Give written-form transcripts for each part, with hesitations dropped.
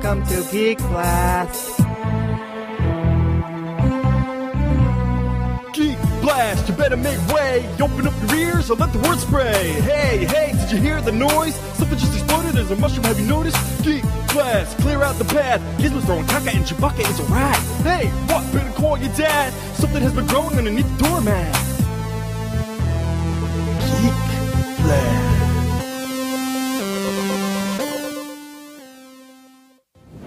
Welcome to Geek Blast. Geek Blast, you better make way. Open up your ears or let the word spray. Hey, hey, did you hear the noise? Something just exploded. There's a mushroom, have you noticed? Geek Blast, clear out the path. Gizmo's throwing caca and Chewbacca is a rat. Hey, what? Better call your dad. Something has been growing underneath the doormat. Geek Blast.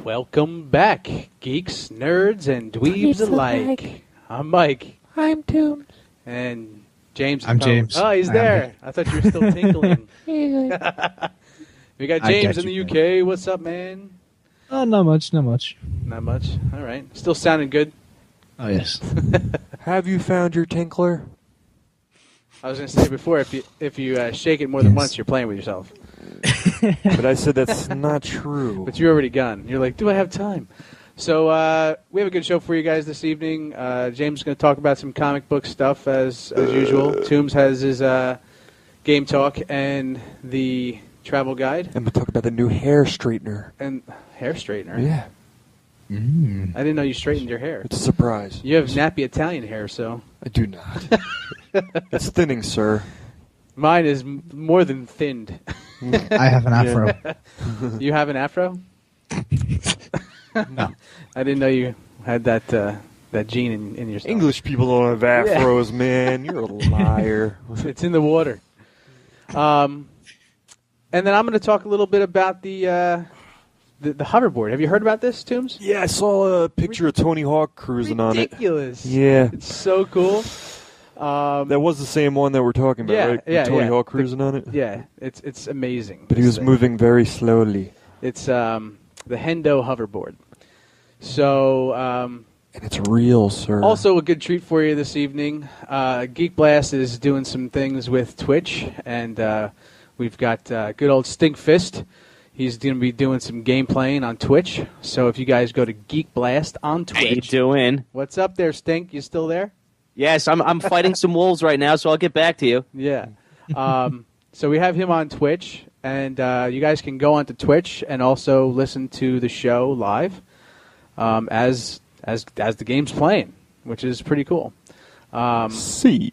Welcome back, geeks, nerds, and dweebs alike. I'm Mike. I'm Tombs. And James. I'm James. Oh, he's there. I thought you were still tinkling. We got James in the UK. What's up, man? Not much. Not much. All right. Still sounding good. Oh, yes. Have you found your tinkler? I was going to say before, if you shake it more than once, you're playing with yourself. But I said that's not true. But you're already gone. You're like, do I have time? So we have a good show for you guys this evening. James is going to talk about some comic book stuff as usual. Toombs has his game talk and the travel guide. I'm going to talk about the new hair straightener. And hair straightener? Yeah. I didn't know you straightened your hair. It's a surprise. You have nappy Italian hair, so. I do not. It's thinning, sir. Mine is more than thinned. I have an afro. You have an afro? No. I didn't know you had that gene in yourself. English people don't have afros, man. You're a liar. It's in the water. And then I'm going to talk a little bit about the hoverboard. Have you heard about this, Toombs? Yeah, I saw a picture of Tony Hawk cruising on it. Ridiculous. Yeah. It's so cool. That was the same one that we're talking about, right? Yeah, Tony Hawk cruising on it? Yeah, it's amazing. But he was moving very slowly. It's the Hando Hover Board. So, and it's real, sir. Also a good treat for you this evening. Geek Blast is doing some things with Twitch, and we've got good old Stinkfist. He's going to be doing some game playing on Twitch. So if you guys go to Geek Blast on Twitch. How you doing? What's up there, Stink? You still there? Yes, I'm fighting some wolves right now, so I'll get back to you. Yeah. So we have him on Twitch, and you guys can go onto Twitch and also listen to the show live as the game's playing, which is pretty cool. See.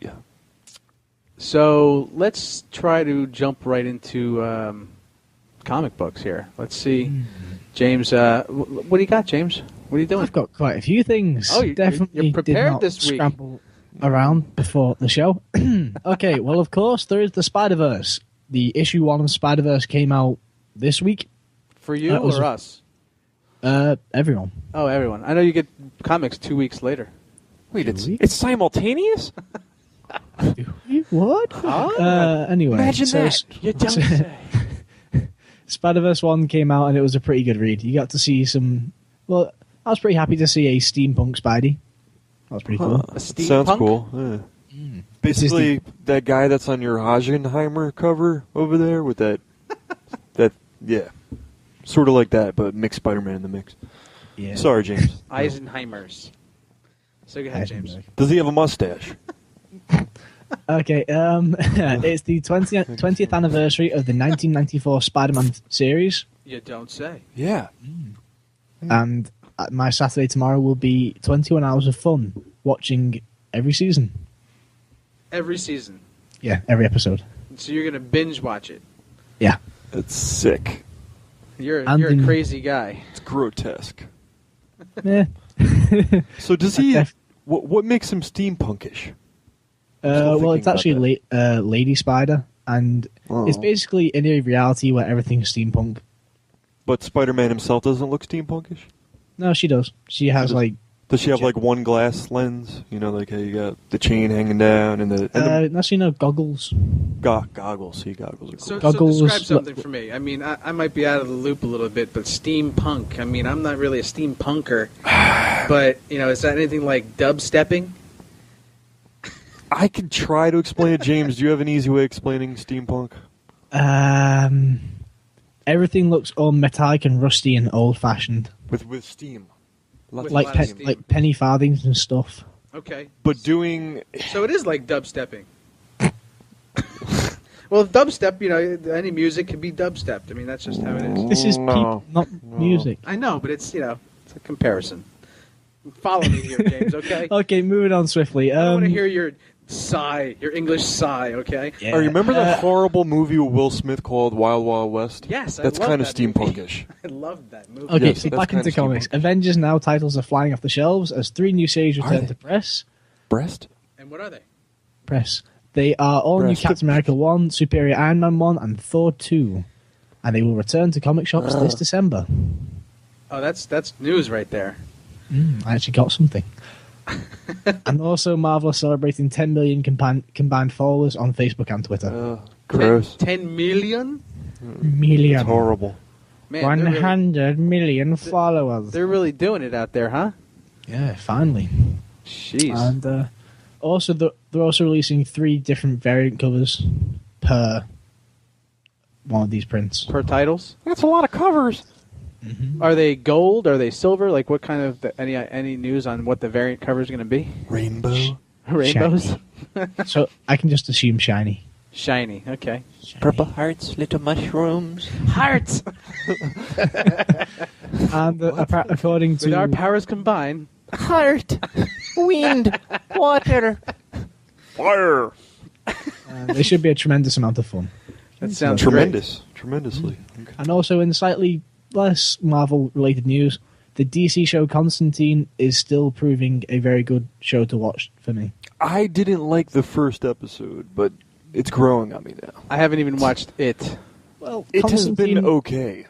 So let's try to jump right into comic books here. Let's see. James, what do you got, James? What are you doing? I've got quite a few things. Oh, definitely you're prepared did not this week. Scramble around before the show. Okay, well, of course, there is the Spider-Verse. The issue 1 of Spider-Verse came out this week. For you or us? Everyone. Oh, everyone. I know you get comics 2 weeks later. Wait, it's simultaneous? What? Anyway. Imagine so that. You don't say. Spider-Verse 1 came out, and it was a pretty good read. You got to see some... Well, I was pretty happy to see a steampunk Spidey. That was pretty cool. A steampunk? Sounds cool. Yeah. Basically, that guy that's on your Hagenheimer cover over there with that, yeah. Sort of like that, but mix Spider-Man in the mix. Yeah. Sorry, James. Eisenheimers. So go ahead, James. Does he have a mustache? Okay, it's the 20th anniversary of the 1994 Spider-Man series. You don't say. Yeah. And my Saturday tomorrow will be 21 hours of fun watching every season. Every season. Yeah, every episode. So you're going to binge watch it. Yeah. That's sick. You're a crazy guy. It's grotesque. Yeah. So does he... What makes him steampunkish? Well, it's actually Lady Spider, and it's basically in a reality where everything's steampunk. But Spider-Man himself doesn't look steampunkish? No, she does. She has, Does she have, one glass lens? You know, like how you got the chain hanging down and the... no, goggles. Goggles. See, goggles are cool. So Goggles, describe something for me. I mean, I might be out of the loop a little bit, but steampunk, I mean, I'm not really a steampunker. But, is that anything like dubstepping? I could try to explain it, James. Do you have an easy way of explaining steampunk? Everything looks all metallic and rusty and old-fashioned. With steam. Like penny farthings and stuff. Okay. But doing... So it is like dubstepping. Well, dubstep, any music can be dubstep. I mean, that's just how it is. This is people, not music. I know, but it's a comparison. Follow me here, James, okay? Okay, moving on swiftly. I want to hear your sigh, your English sigh, okay? Yeah. Oh, you remember that horrible movie with Will Smith called Wild Wild West? Yes, That's I love kind of that movie. steampunkish. I loved that movie. Okay, Yes, so that's back into kinda comics. steampunk. Avengers Now titles are flying off the shelves as 3 new series Are return they? to press. Breast? And what are they? They are all new Breast. Captain America 1, Superior Iron Man 1, and Thor 2. And they will return to comic shops this December. Oh, that's news right there. I actually got something. And also, Marvel is celebrating 10 million combined followers on Facebook and Twitter. Gross. 10 million? Million. It's horrible. Man, 100 million followers. they're really doing it out there, huh? Yeah, finally. Jeez. And also, they're also releasing 3 different variant covers per one of these prints. Per titles? That's a lot of covers. Are they gold? Are they silver? Like, what kind of any news on what the variant cover is going to be? Rainbow. Rainbows, So I can just assume shiny. shiny. Okay, Purple hearts, little mushrooms. hearts. And according With our to powers combined, Heart, wind, water. Fire. they should be a tremendous amount of fun. that sounds Tremendous. Tremendously. Okay. And also, in slightly less Marvel-related news, the DC show Constantine is still proving a very good show to watch for me. I didn't like the first episode, but it's growing on me now. I haven't even watched it. Well, It has been okay.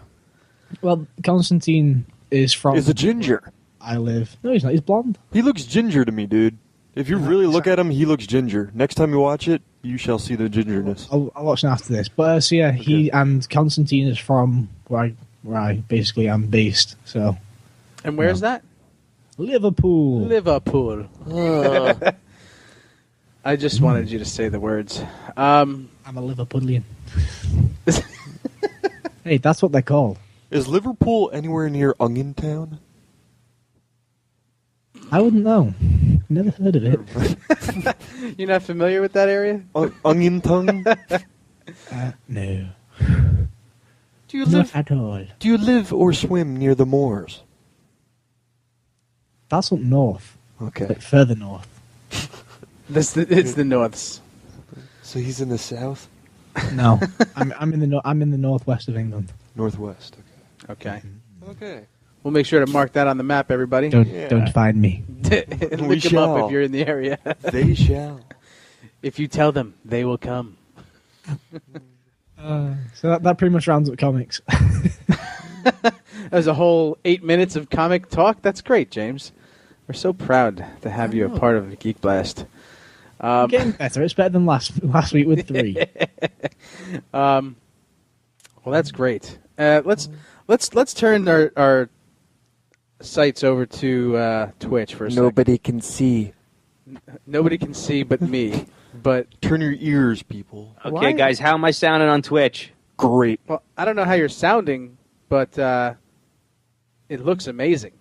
Well, Constantine is from... Is a ginger. I live... No, he's not. He's blonde. He looks ginger to me, dude. If you really look at him, he looks ginger. Next time you watch it, you shall see the gingerness. I'll watch it after this. But so yeah, he and Constantine is from where I basically am based. So And where's that? Liverpool. Liverpool. I just wanted you to say the words. I'm a Liverpudlian. Hey, that's what they're called. Is Liverpool anywhere near Onion I wouldn't know. Never heard of it. You're not familiar with that area? Onion Tongue? No. Do you Not at all. Do you live or swim near the moors? That's up north. Okay. Like further north. It's the Norths. So he's in the south? No, I'm in the northwest of England. Northwest. Okay. Okay. We'll make sure to mark that on the map, everybody. Don't find me. Look them up shall. if you're in the area. They shall. If you tell them, they will come. So that pretty much rounds up comics. That was a whole 8 minutes of comic talk. That's great, James. We're so proud to have you a part of Geek Blast. Getting better. It's better than last week with 3. Well, that's great. Let's turn our sites over to Twitch for a second. Nobody can see. Nobody can see but me. But Turn your ears, people. Okay, Why? guys, how am I sounding on Twitch? Great. well, I don't know how you're sounding, but it looks amazing.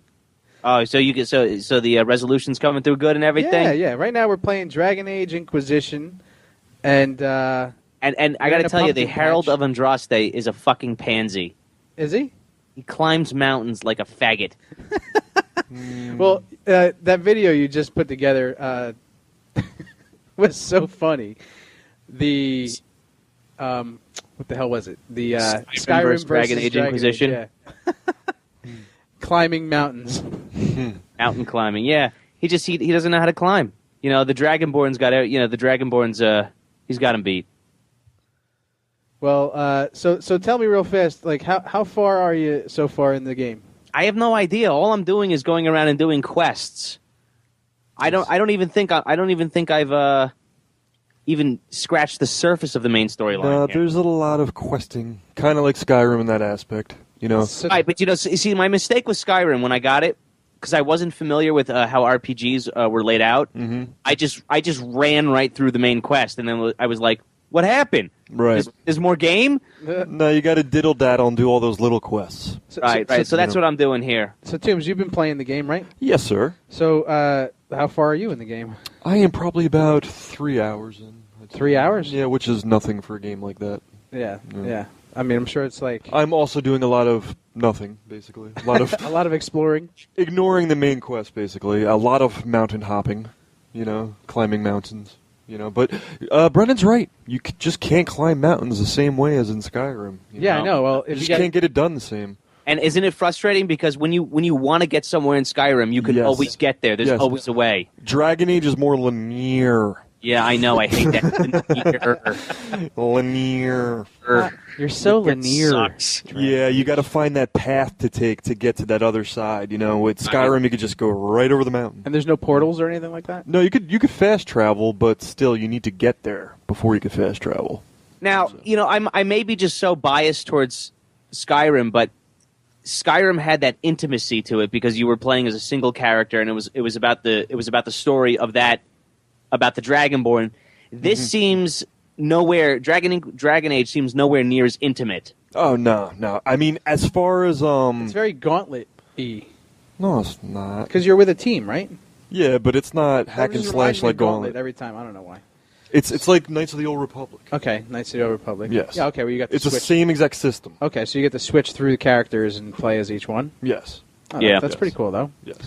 Oh, so you get so the resolution's coming through good and everything. Yeah. Right now we're playing Dragon Age Inquisition, and And I You're got in to a tell you, the pumpkin Herald patch. of Andraste is a fucking pansy. is he? He climbs mountains like a faggot. Well, that video you just put together was so funny. The what the hell was it? The Skyrim versus Dragon Age Inquisition. yeah. Climbing mountains. Mountain climbing. Yeah, he doesn't know how to climb. You know, the Dragonborn's got the Dragonborn's he's got him beat. Well, so tell me real fast, like how far are you so far in the game? I have no idea. All I'm doing is going around and doing quests. I don't even think I've even scratched the surface of the main storyline. No, here. there's a lot of questing. Kind of like Skyrim in that aspect. You know? So- Right, but see, my mistake with Skyrim when I got it, because I wasn't familiar with how RPGs were laid out. Mhm. I just ran right through the main quest, and then I was like, "What happened? Right. There's more game?" No, you got to diddle daddle and do all those little quests. Right. So that's what I'm doing here. So Toombs, you've been playing the game, right? Yes, sir. So how far are you in the game? I am probably about 3 hours in, I'd 3 hours? Yeah, which is nothing for a game like that. Yeah. I mean, I'm sure it's like I'm also doing a lot of nothing, basically. A lot of a lot of exploring. ignoring the main quest, basically. A lot of mountain hopping, climbing mountains, But Brennan's right. You just can't climb mountains the same way as in Skyrim. Yeah, I know. Well, You just can't get it done the same. And isn't it frustrating because when you want to get somewhere in Skyrim, you can Yes. always get there. There's Yes. always a way. Dragon Age is more linear. Yeah, I know. I hate that. Linear. You're so linear. Sucks. Yeah, you got to find that path to take to get to that other side. With Skyrim, you could just go right over the mountain. And there's no portals or anything like that? No, you could fast travel, but still, you need to get there before you can fast travel. Now, I may be just so biased towards Skyrim, but Skyrim had that intimacy to it because you were playing as a single character, and it was about the story of that, about the Dragonborn. This seems nowhere. Dragon Age seems nowhere near as intimate. Oh no! I mean, as far as It's very Gauntlet-y. no, it's not. Because you're with a team, right? Yeah, but it's not hack It and just slash reminds me like of Gauntlet Gauntlet. every time. I don't know why. It's like Knights of the Old Republic. Okay, Knights of the Old Republic. Yes. Yeah. Okay. Well, you got the It's the switch. same exact system. Okay, so you get to switch through the characters and play as each one. Yes. Oh, Yeah. that's pretty cool, though. Yes.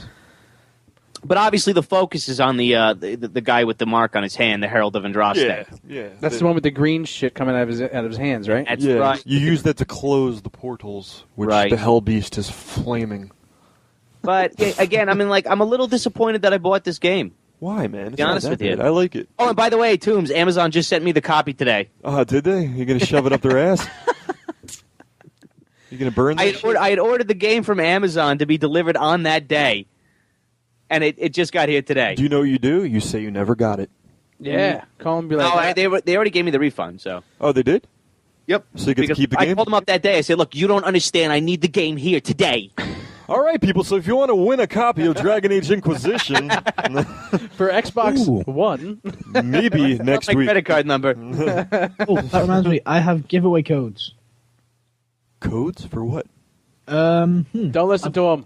But obviously, the focus is on the guy with the mark on his hand, the Herald of Andraste. Yeah. That's the one with the green shit coming out of his hands, right? That's Yeah, right. you use that to close the portals, which Right. the Hell Beast is flaming. But again, I'm a little disappointed that I bought this game. Why, man? It's Be not honest that with you. bad. I like it. Oh, and by the way, Toombs, Amazon just sent me the copy today. Did they? You're gonna shove it up their ass? You're gonna burn that shit? I had ordered the game from Amazon to be delivered on that day, and it just got here today. Do you know what you do? You say you never got it. Yeah. Call him and be like, They already gave me the refund, so. Oh, they did? Yep. So you get to Because keep the I game? called them up that day. I said, look, you don't understand. I need the game here today. All right, people. So if you want to win a copy of Dragon Age Inquisition, for Xbox Ooh. One. maybe That's next my week. credit card number. Oh, that reminds me. I have giveaway codes. Codes for what? Don't listen to him.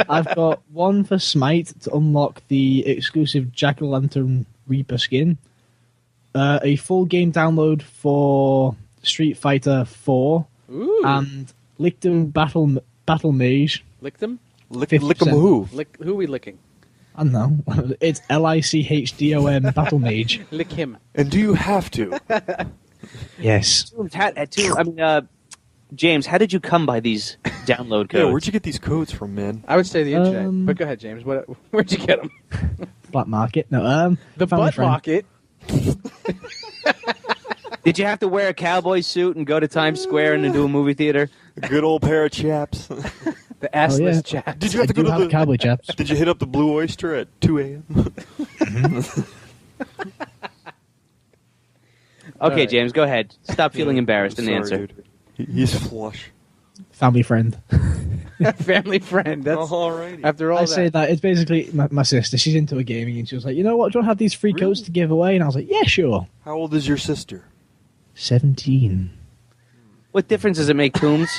I've got one for Smite to unlock the exclusive Jack-o'-lantern Reaper skin. A full game download for Street Fighter 4. Ooh. And Lictum Battle Mage. Lick them? Lick 50%. 'em who? Who are we licking? I don't know. It's LICHDOM Battle Mage. Lick him. And do you have to? Yes. James, how did you come by these download codes? Yeah, where'd you get these codes from, man? I would say the internet. Um, But go ahead, James. Where'd you get them? Black Market. No, The found a butt friend. rocket. Did you have to wear a cowboy suit and go to Times Square and do a movie theater? A good old pair of chaps. The assless yeah. chat. Did you have I to go do to have the? cowboy chaps. Did you hit up the Blue Oyster at 2 a.m.? Okay, right. James, go ahead. Stop feeling embarrassed and Sorry, answer. dude. He's flush. Family friend. Family friend. That's Alrighty. after all I that. say that it's basically my sister. She's into a gaming, and she was like, "You know what? Do you want to have these free codes to give away?" And I was like, "Yeah, sure." How old is your sister? 17. What difference does it make, Toombs?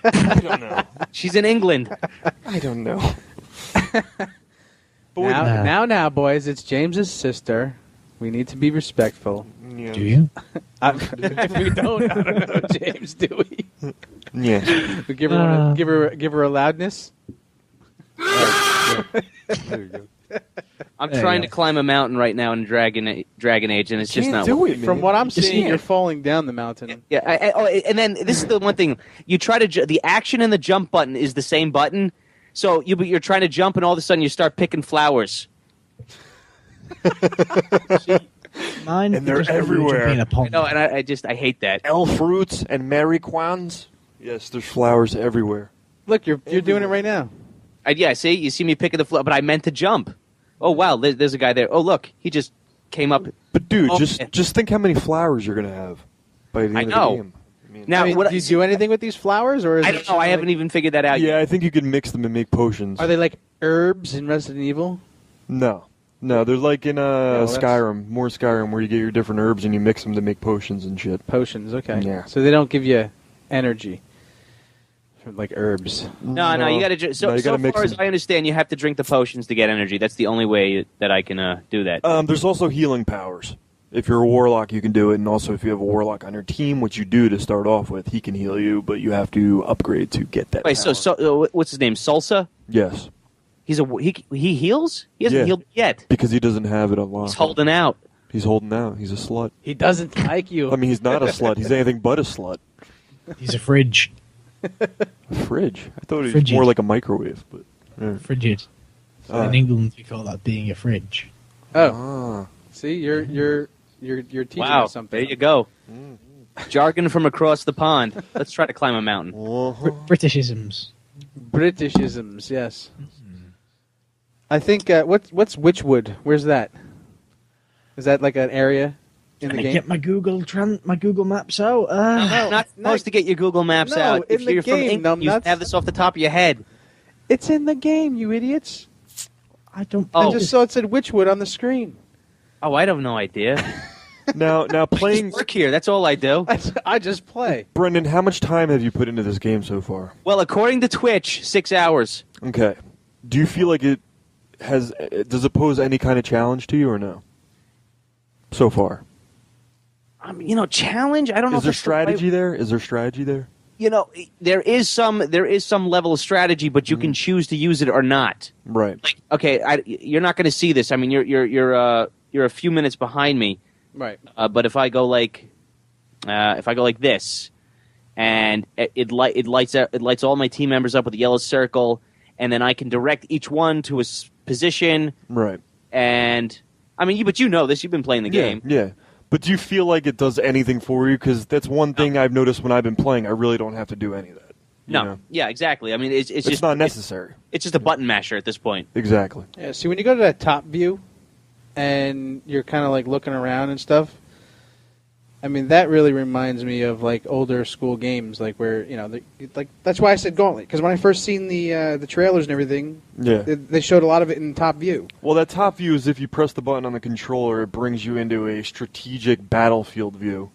I don't know. She's in England. I don't know. But wait, Now, boys, it's James's sister. We need to be respectful. yeah. Do you? If we don't, I don't know, James, do we? Yeah. We give her a loudness. There you go. I'm There trying you to go. climb a mountain right now in Dragon Age, and it's just Can't not do working. it, man. From what I'm Just- seeing, yeah. you're falling down the mountain. Yeah, and then this is the one thing. You try to the action and the jump button is the same button, so you're trying to jump, and all of a sudden you start picking flowers. Mine. And they're just went through everywhere. jumping in a pond. No, and I hate that. Elf roots and marijuans. Yes, there's flowers everywhere. Look, you're doing it right now. Yeah, see, you see me picking the flower, but I meant to jump. Oh wow, there's a guy there. Oh look, he just came up. But dude, Oh, just think how many flowers you're gonna have by the end I of know. the game. I mean, Now, I mean, what do you do anything with these flowers, or is I it don't know. I haven't even figured that out yet. yeah, I think you can mix them and make potions. Are they like herbs in Resident Evil? No, they're like in well, that's- Skyrim, more Skyrim, where you get your different herbs and you mix them to make potions and shit. Potions, okay. Yeah. So they don't give you energy. like herbs. No, you got to. So mix far as them. I understand, you have to drink the potions to get energy. That's the only way that I can do that. There's also healing powers. If you're a warlock, you can do it, and also if you have a warlock on your team, which you do to start off with, he can heal you, but you have to upgrade to get that. Wait, power. so what's his name? Salsa? Yes, He heals? He hasn't healed yet. because he doesn't have it unlocked. He's holding out. He's holding out. He's a slut. He doesn't like you. I mean, he's not a slut. He's anything but a slut. He's a fridge. A fridge. I thought he was Frigid. more like a microwave, but. Yeah. Frigid. So in England, we call that being a fridge. Oh, see, you're teaching Wow, us something. there you go. Jargon from across the pond. Let's try to climb a mountain. Britishisms. Britishisms, yes. I think what's Witchwood? Where's that? Is that like an area in the Can I game? get my Google Maps out? You're not supposed to get your Google Maps No, out. If in the you're from game, England, you numbnuts. have this off the top of your head. It's in the game, you idiots. I don't. Oh. I just saw it said Witchwood on the screen. Oh, I have no idea. Now I playing. just work here. That's all I do. I just play. Brendan, how much time have you put into this game so far? Well, according to Twitch, 6 hours. Okay. Do you feel like it has? Does it pose any kind of challenge to you or no? So far, Challenge. I don't know. is if there that's the right- strategy there? Is there strategy there? There is some level of strategy, but you can choose to use it or not. Right. Like, okay, you're not going to see this. I mean, you're a few minutes behind me. Right. But if I go like this, and it lights all my team members up with a yellow circle, and then I can direct each one to a position. Right. And I mean, but you know this. You've been playing the game. Yeah. But do you feel like it does anything for you? Because that's one thing I've noticed when I've been playing. I really don't have to do any of that. you No. know? Yeah, exactly. I mean, it's It's just not necessary. It's just a button masher at this point. Exactly. Yeah. See, when you go to that top view, and you're kind of like looking around and stuff. I mean, that really reminds me of like older school games, like where like that's why I said Gauntlet, because when I first seen the trailers and everything, Yeah. they showed a lot of it in top view. Well, that top view is if you press the button on the controller, it brings you into a strategic battlefield view,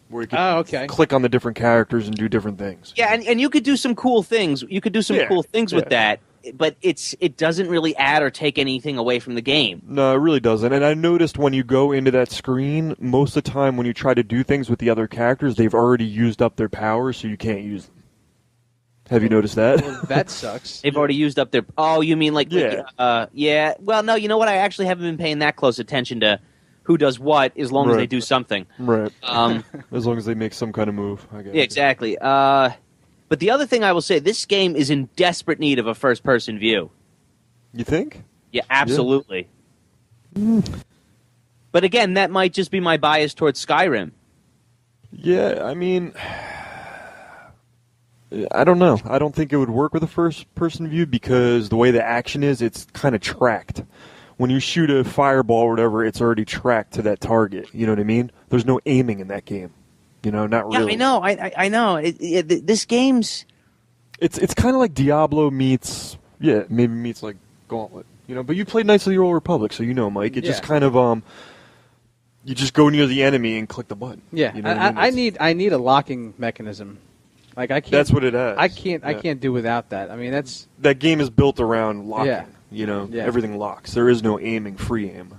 where you can Oh, okay. click on the different characters and do different things. Yeah, and you could do some cool things. You could do some Yeah, cool things with yeah. that, but it doesn't really add or take anything away from the game. No, it really doesn't. And I noticed when you go into that screen, most of the time when you try to do things with the other characters, they've already used up their powers, so you can't use them. Have you noticed that? Well, that sucks. They've already used up their. Oh, you mean like? Yeah. Yeah. Well, no. You know what? I actually haven't been paying that close attention to who does what, as long as Right. they do something. Right. Um, As long as they make some kind of move, I guess. yeah, exactly. But the other thing I will say, this game is in desperate need of a first-person view. You think? Yeah, absolutely. But again, that might just be my bias towards Skyrim. Yeah, I mean, I don't know. I don't think it would work with a first-person view because the way the action is, it's kind of tracked. When you shoot a fireball or whatever, it's already tracked to that target. You know what I mean? There's no aiming in that game. Not really. Yeah, I know. I know. This game's... It's kind of like Diablo meets like Gauntlet. But you played Knights of the Old Republic, so Mike. It just Yeah. kind of you just go near the enemy and click the button. Yeah, You know what I mean? I need a locking mechanism. Like I can't. That's what it has. I can't. I Yeah. can't do without that. I mean, that's That game is built around locking. Yeah. Yeah. Everything locks. There is no aiming, free aim.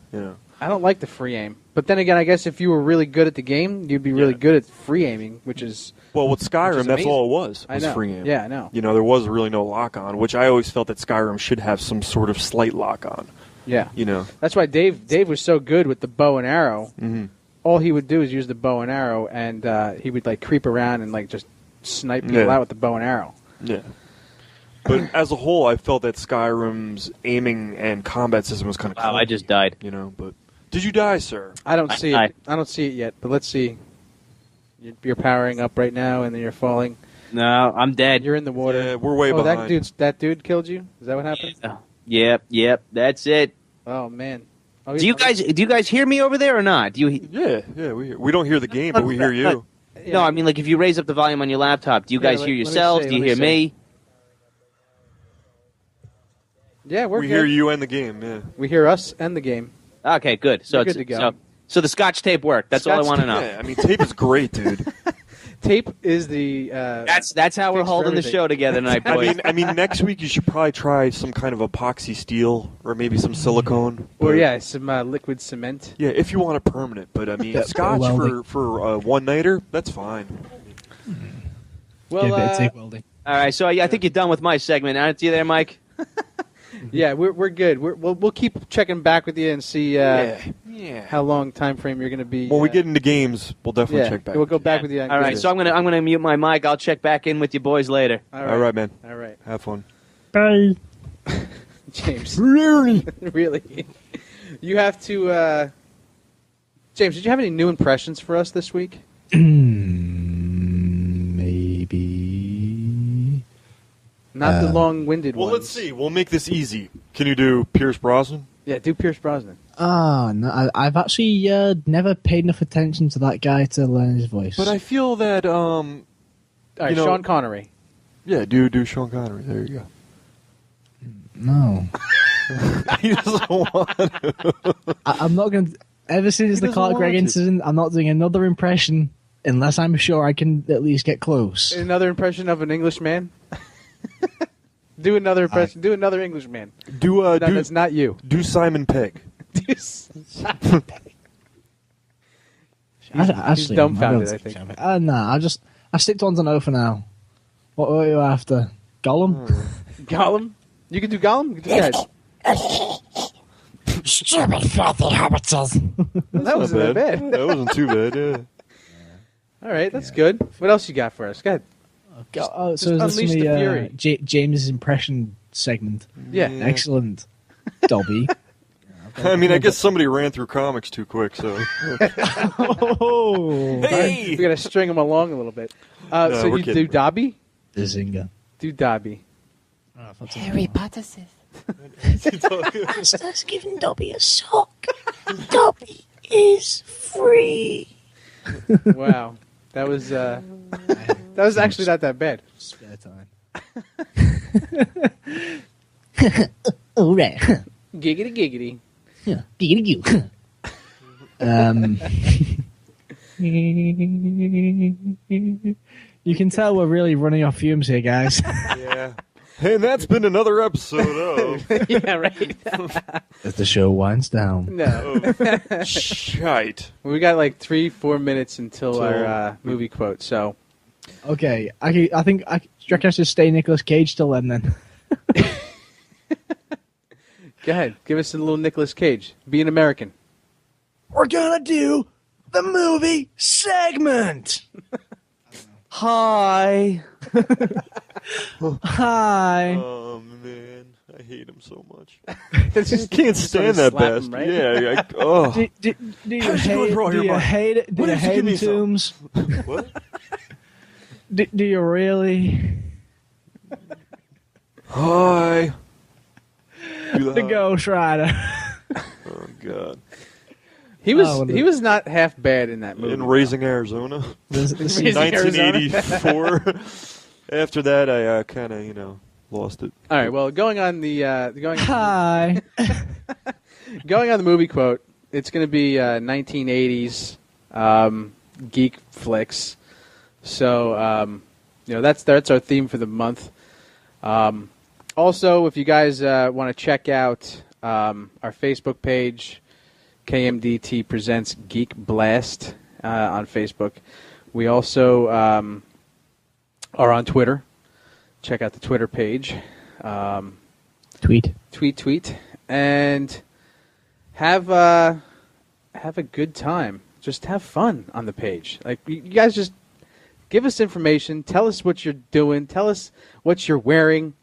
I don't like the free aim. But then again, I guess if you were really good at the game, you'd be really Yeah. good at free aiming, which is Well, with Which Skyrim, is that's amazing. all it was I know. free aim. Yeah, I know. There was really no lock on, which I always felt that Skyrim should have some sort of slight lock on. yeah. You know. That's why Dave was so good with the bow and arrow. Mm-hmm. All he would do is use the bow and arrow, and he would like creep around and like just snipe people Yeah. out with the bow and arrow. Yeah. But as a whole, I felt that Skyrim's aiming and combat system was kind of Wow, I just died. But did you die, sir? I don't see I- it. I don't see it yet, but let's see. You're powering up right now, and then you're falling. No, I'm dead. You're in the water. Yeah, we're way oh, behind. that dude killed you. Is that what happened? Yep, that's it. Oh man. Oh, Do you guys hear me over there or not? Do you? Yeah, we don't hear the game, but we hear you. Yeah. No, I mean like if you raise up the volume on your laptop, do you Yeah, guys let- hear let me yourselves? see, Do you let me hear see. me? Yeah, we're We good. hear you and the game. Yeah. We hear us and the game. Okay, good. So You're it's good to go. So the Scotch tape worked. That's all I Scotch want to tape- know. Yeah, I mean, tape is great, dude. Tape is the. That's how we're fix for holding the everything. show together tonight, boys. I mean, next week you should probably try some kind of epoxy steel or maybe some silicone. Or but- yeah, some liquid cement. Yeah, if you want it permanent. But I mean, Yeah, scotch welding. for a one-nighter, that's fine. Well, Give a bit of TIG welding. All right, so I think you're done with my segment, aren't you there, Mike? yeah, we're good. We'll keep checking back with you and see Yeah. how long time frame you're going to be. When we get into games, we'll definitely yeah, check back. we'll go back with you. on All right, games. so I'm gonna mute my mic. I'll check back in with you boys later. All All right, man. All right, Have fun. Bye. James. Really? really, you have to. James, did you have any new impressions for us this week? Maybe. Not the long-winded Well, ones. let's see. We'll make this easy. Can you do Pierce Brosnan? Yeah, do Pierce Brosnan. Oh, no, I've actually never paid enough attention to that guy to learn his voice. But I feel that, All right, You know- Sean Connery. yeah, do Sean Connery. There you go. No. He doesn't want I'm not going to... Ever since He the doesn't Clark Gregg want it. incident, I'm not doing another impression unless I'm sure I can at least get close. Another impression of an Englishman. Do another impression. Do another Englishman. do No, that's not you. do Simon Pegg. He's Actually, dumbfounded, I'm I think. Nah, I stick to one to know for now. What are you after? Gollum? Gollum. You can do Gollum. You can do that. Stupid filthy hobbitses. That wasn't that bad. That wasn't too bad, yeah. All right, that's good. What else you got for us? Go ahead. So just is this unleash me, the fury. James's impression segment. Yeah. Excellent. Dobby. I mean, I guess somebody ran through comics too quick, so. Oh. We got to string them along a little bit. No, So we're you kidding. do Dobby? The Zinger. Do Dobby. Harry Potter says. Master's giving Dobby a sock. Dobby is free. Wow. That was actually not that bad. Spare time. All right. Giggity giggity. Yeah. You. You can tell we're really running off fumes here, guys. Yeah. And that's been another episode of Yeah, right. As the show winds down. No. Shite. We got like 3-4 minutes until So- our movie quote, so Okay, I think I reckon I should stay Nicolas Cage till then. go ahead. Give us a little Nicolas Cage. Be an American. We're gonna do the movie segment. Hi. Hi. Oh, man. I hate him so much. Just Can't stand that slap him, bastard. right? Yeah. Oh. Do you How's he going hate? through Do your you mind? hate it? Do Why you don't you hate give me him, some? Tombs? What? Do you really? Hi. Do The Ghost Rider. Oh, God. He was Oh, he was not half bad in that movie. In Raising Arizona. Raising 1984. After that, I kind of, lost it. All right. Well, going on the Hi. going on the movie quote, it's going to be 1980s geek flicks. So that's our theme for the month. Also, if you guys want to check out our Facebook page, KMDT Presents Geek Blast on Facebook. We also are on Twitter. Check out the Twitter page. Tweet. Tweet, and have a good time. Just have fun on the page. Like you guys, just give us information. Tell us what you're doing. Tell us what you're wearing.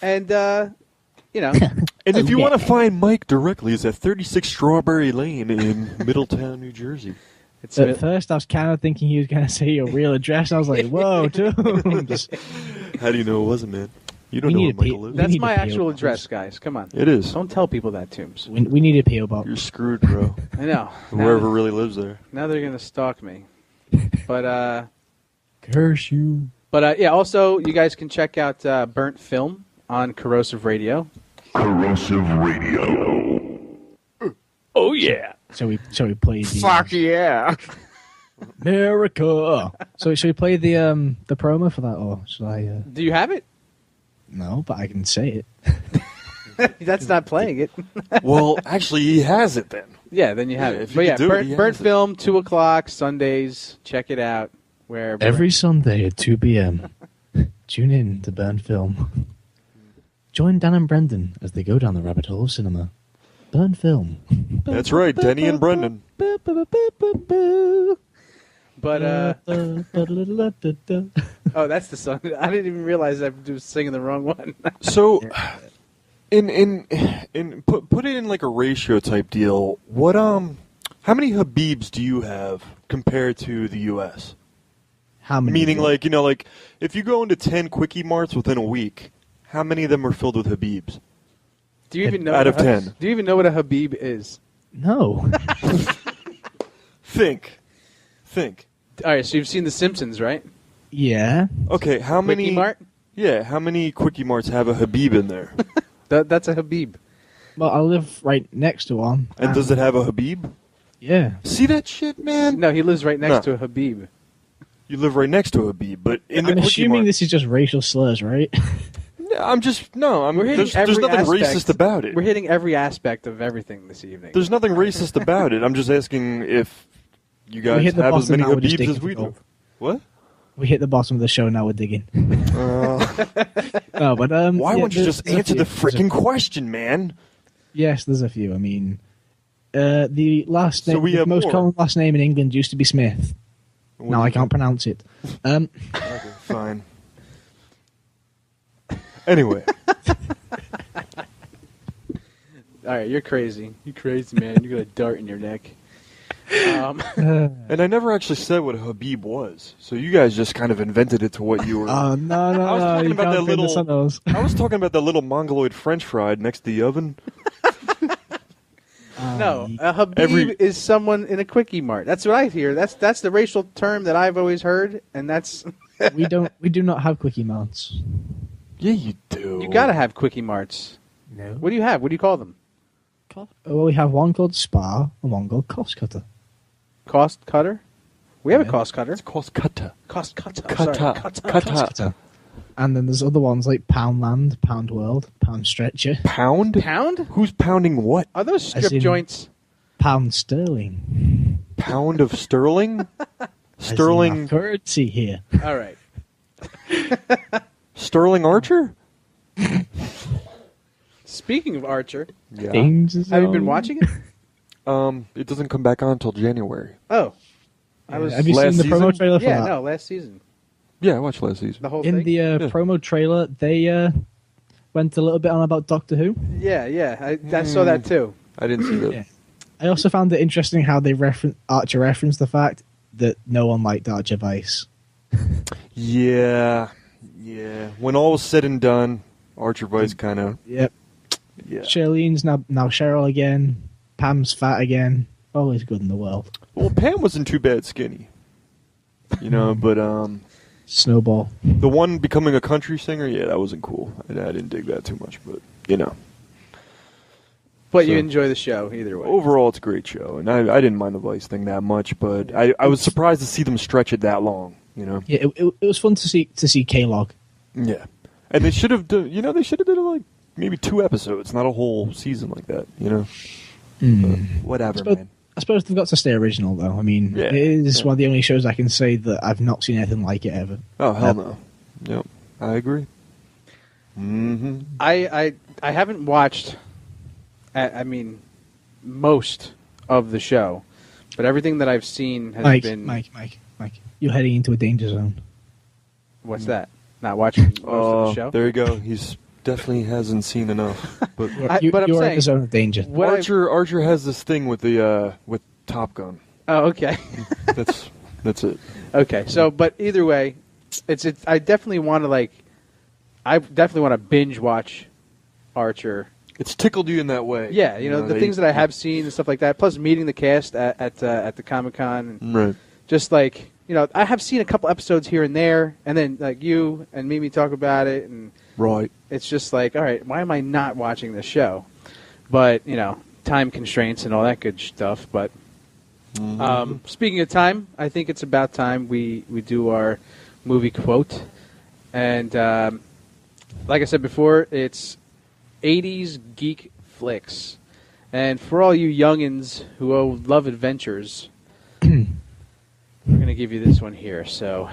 And And if you want to find Mike directly, it's at 36 Strawberry Lane in Middletown, New Jersey. it's At first, I was kind of thinking he was going to say your real address. I was like, "Whoa, Tombs!" How do you know it wasn't, man? You don't We know need where a P- Michael lives. that's need my to pay actual bills. address, guys. Come on. It is. Don't tell people that, Tombs. We need a PO box. You're screwed, bro. I know. Whoever really lives there. Now they're gonna stalk me. But Curse you. yeah. Also, you guys can check out Burnt Film on Corrosive Radio. Corrosive Radio. Oh yeah. So we play the. Fuck yeah. America. So should we play the promo for that, or should I? Do you have it? No, but I can say it. That's not playing it. Well, actually, he has it then. Yeah, then you have Yeah, it. if you But yeah, could do it, he Burnt has it. Film, 2 o'clock, Sundays. Check it out. Wherever. Every Sunday at 2 p.m. Tune in to Burn Film. Join Dan and Brendan as they go down the rabbit hole of cinema. Burn Film. That's right, Denny and Brendan. But, oh, that's the song. I didn't even realize I was singing the wrong one. So, in put it in like a ratio type deal. What how many Habibs do you have compared to the U.S.? How many? Meaning, like like if you go into 10 Quickie Marts within a week, how many of them are filled with Habibs? Do you even know Out what of 10. Do you even know what a Habib is? No. Think. All right, so you've seen The Simpsons, right? Yeah. Okay, how many? Quickie Mart? Yeah, how many Quickie Marts have a Habib in there? That's a Habib. Well, I live right next to one. And does it have a Habib? Yeah. See that shit, man? No, he lives right next No. to a Habib. You live right next to a Habib, but in the I'm Quickie assuming Mart, this is just racial slurs, right? I'm We're hitting there's every nothing aspect. racist about it. We're hitting every aspect of everything this evening. There's nothing racist about it. I'm just asking if you We guys hit the have as bottom, many now we're just Habibs digging as we for do. gold. What? We hit the bottom of the show, now we're digging. No, but Why yeah, won't you there's- just there's a answer the few. There's a freaking few. question, man? Yes, there's a few. I mean, the last So name, we the have most more. common last name in England used to be Smith. What Now do I you can't think? pronounce it. Okay, fine. Anyway, All right, you're crazy. You're crazy, man. You got a dart in your neck. and I never actually said what a Habib was, so you guys just kind of invented it to what you were. Oh no, I was talking you about can't that bring this little- on those. I was talking about that little mongoloid French fry next to the oven. No, a Habib Every- is someone in a Quickie Mart. That's what I hear. That's the racial term that I've always heard, and that's we do not have quickie mounts. Yeah, you do. you gotta have Quickie Marts. No. What do you have? What do you call them? Well, we have one called Spar and one called Cost Cutter. Cost cutter? We have a Yeah. cost cutter. It's called kata. Cost cutter. Kata. Sorry, Cost Kata. Cutter. And then there's other ones like Poundland, Pound World, Pound Stretcher, Pound? Pound? Who's pounding what? Are those As strip in- joints? Pound Sterling. Pound of sterling? As in Sterling our currency here. All right. Sterling Archer? Speaking of Archer, Yeah. Danger have you been Zone. watching it? It doesn't come back on until January. Oh, I was. Have you Last seen the promo season? trailer for Yeah, that? no, last season, Yeah, I watched last season. the whole In thing. the promo trailer, they went a little bit on about Doctor Who. Yeah, I saw that too. I didn't see that. Yeah. I also found it interesting how they Archer referenced the fact that no one liked Archer Vice. Yeah. When all was said and done, Archer Vice kind of. Yep. Yeah. Charlene's now Cheryl again. Pam's fat again. Always good in the world. Well, Pam wasn't too bad skinny. But Snowball. the one becoming a country singer, yeah, that wasn't cool. I didn't dig that too much, but But you So- enjoy the show either way. overall, it's a great show, and I didn't mind the Vice thing that much, but I was surprised to see them stretch it that long. Yeah, it was fun to see K-Log. Yeah, and they should have done. They should have done like maybe 2 episodes, not a whole season like that. But whatever, man. I suppose they've got to stay original, though. I mean, Yeah, it is yeah. one of the only shows I can say that I've not seen anything like it ever. Oh hell no. Yep, I agree. Mm-hmm. I haven't watched. I mean, most of the show, but everything that I've seen has been. Mike. You're heading into a danger zone. What's that? Not watching most of the show. There you go. He's definitely hasn't seen enough. But But I'm you're in saying- the zone of danger. What I've- Archer has this thing with the with Top Gun. Oh, okay. That's it. Okay, so but either way, it's I definitely want to I definitely want to binge watch Archer. It's tickled you in that way. Yeah, the things that I have seen and stuff like that. Plus meeting the cast at the Comic-Con, and Right. just I have seen a couple episodes here and there, and then you and Mimi talk about it, and Right. it's just all right, why am I not watching this show? But time constraints and all that good stuff. But Speaking of time, I think it's about time we do our movie quote. And like I said before, it's 80s geek flicks. And for all you youngins who love adventures, we're going to give you this one here. So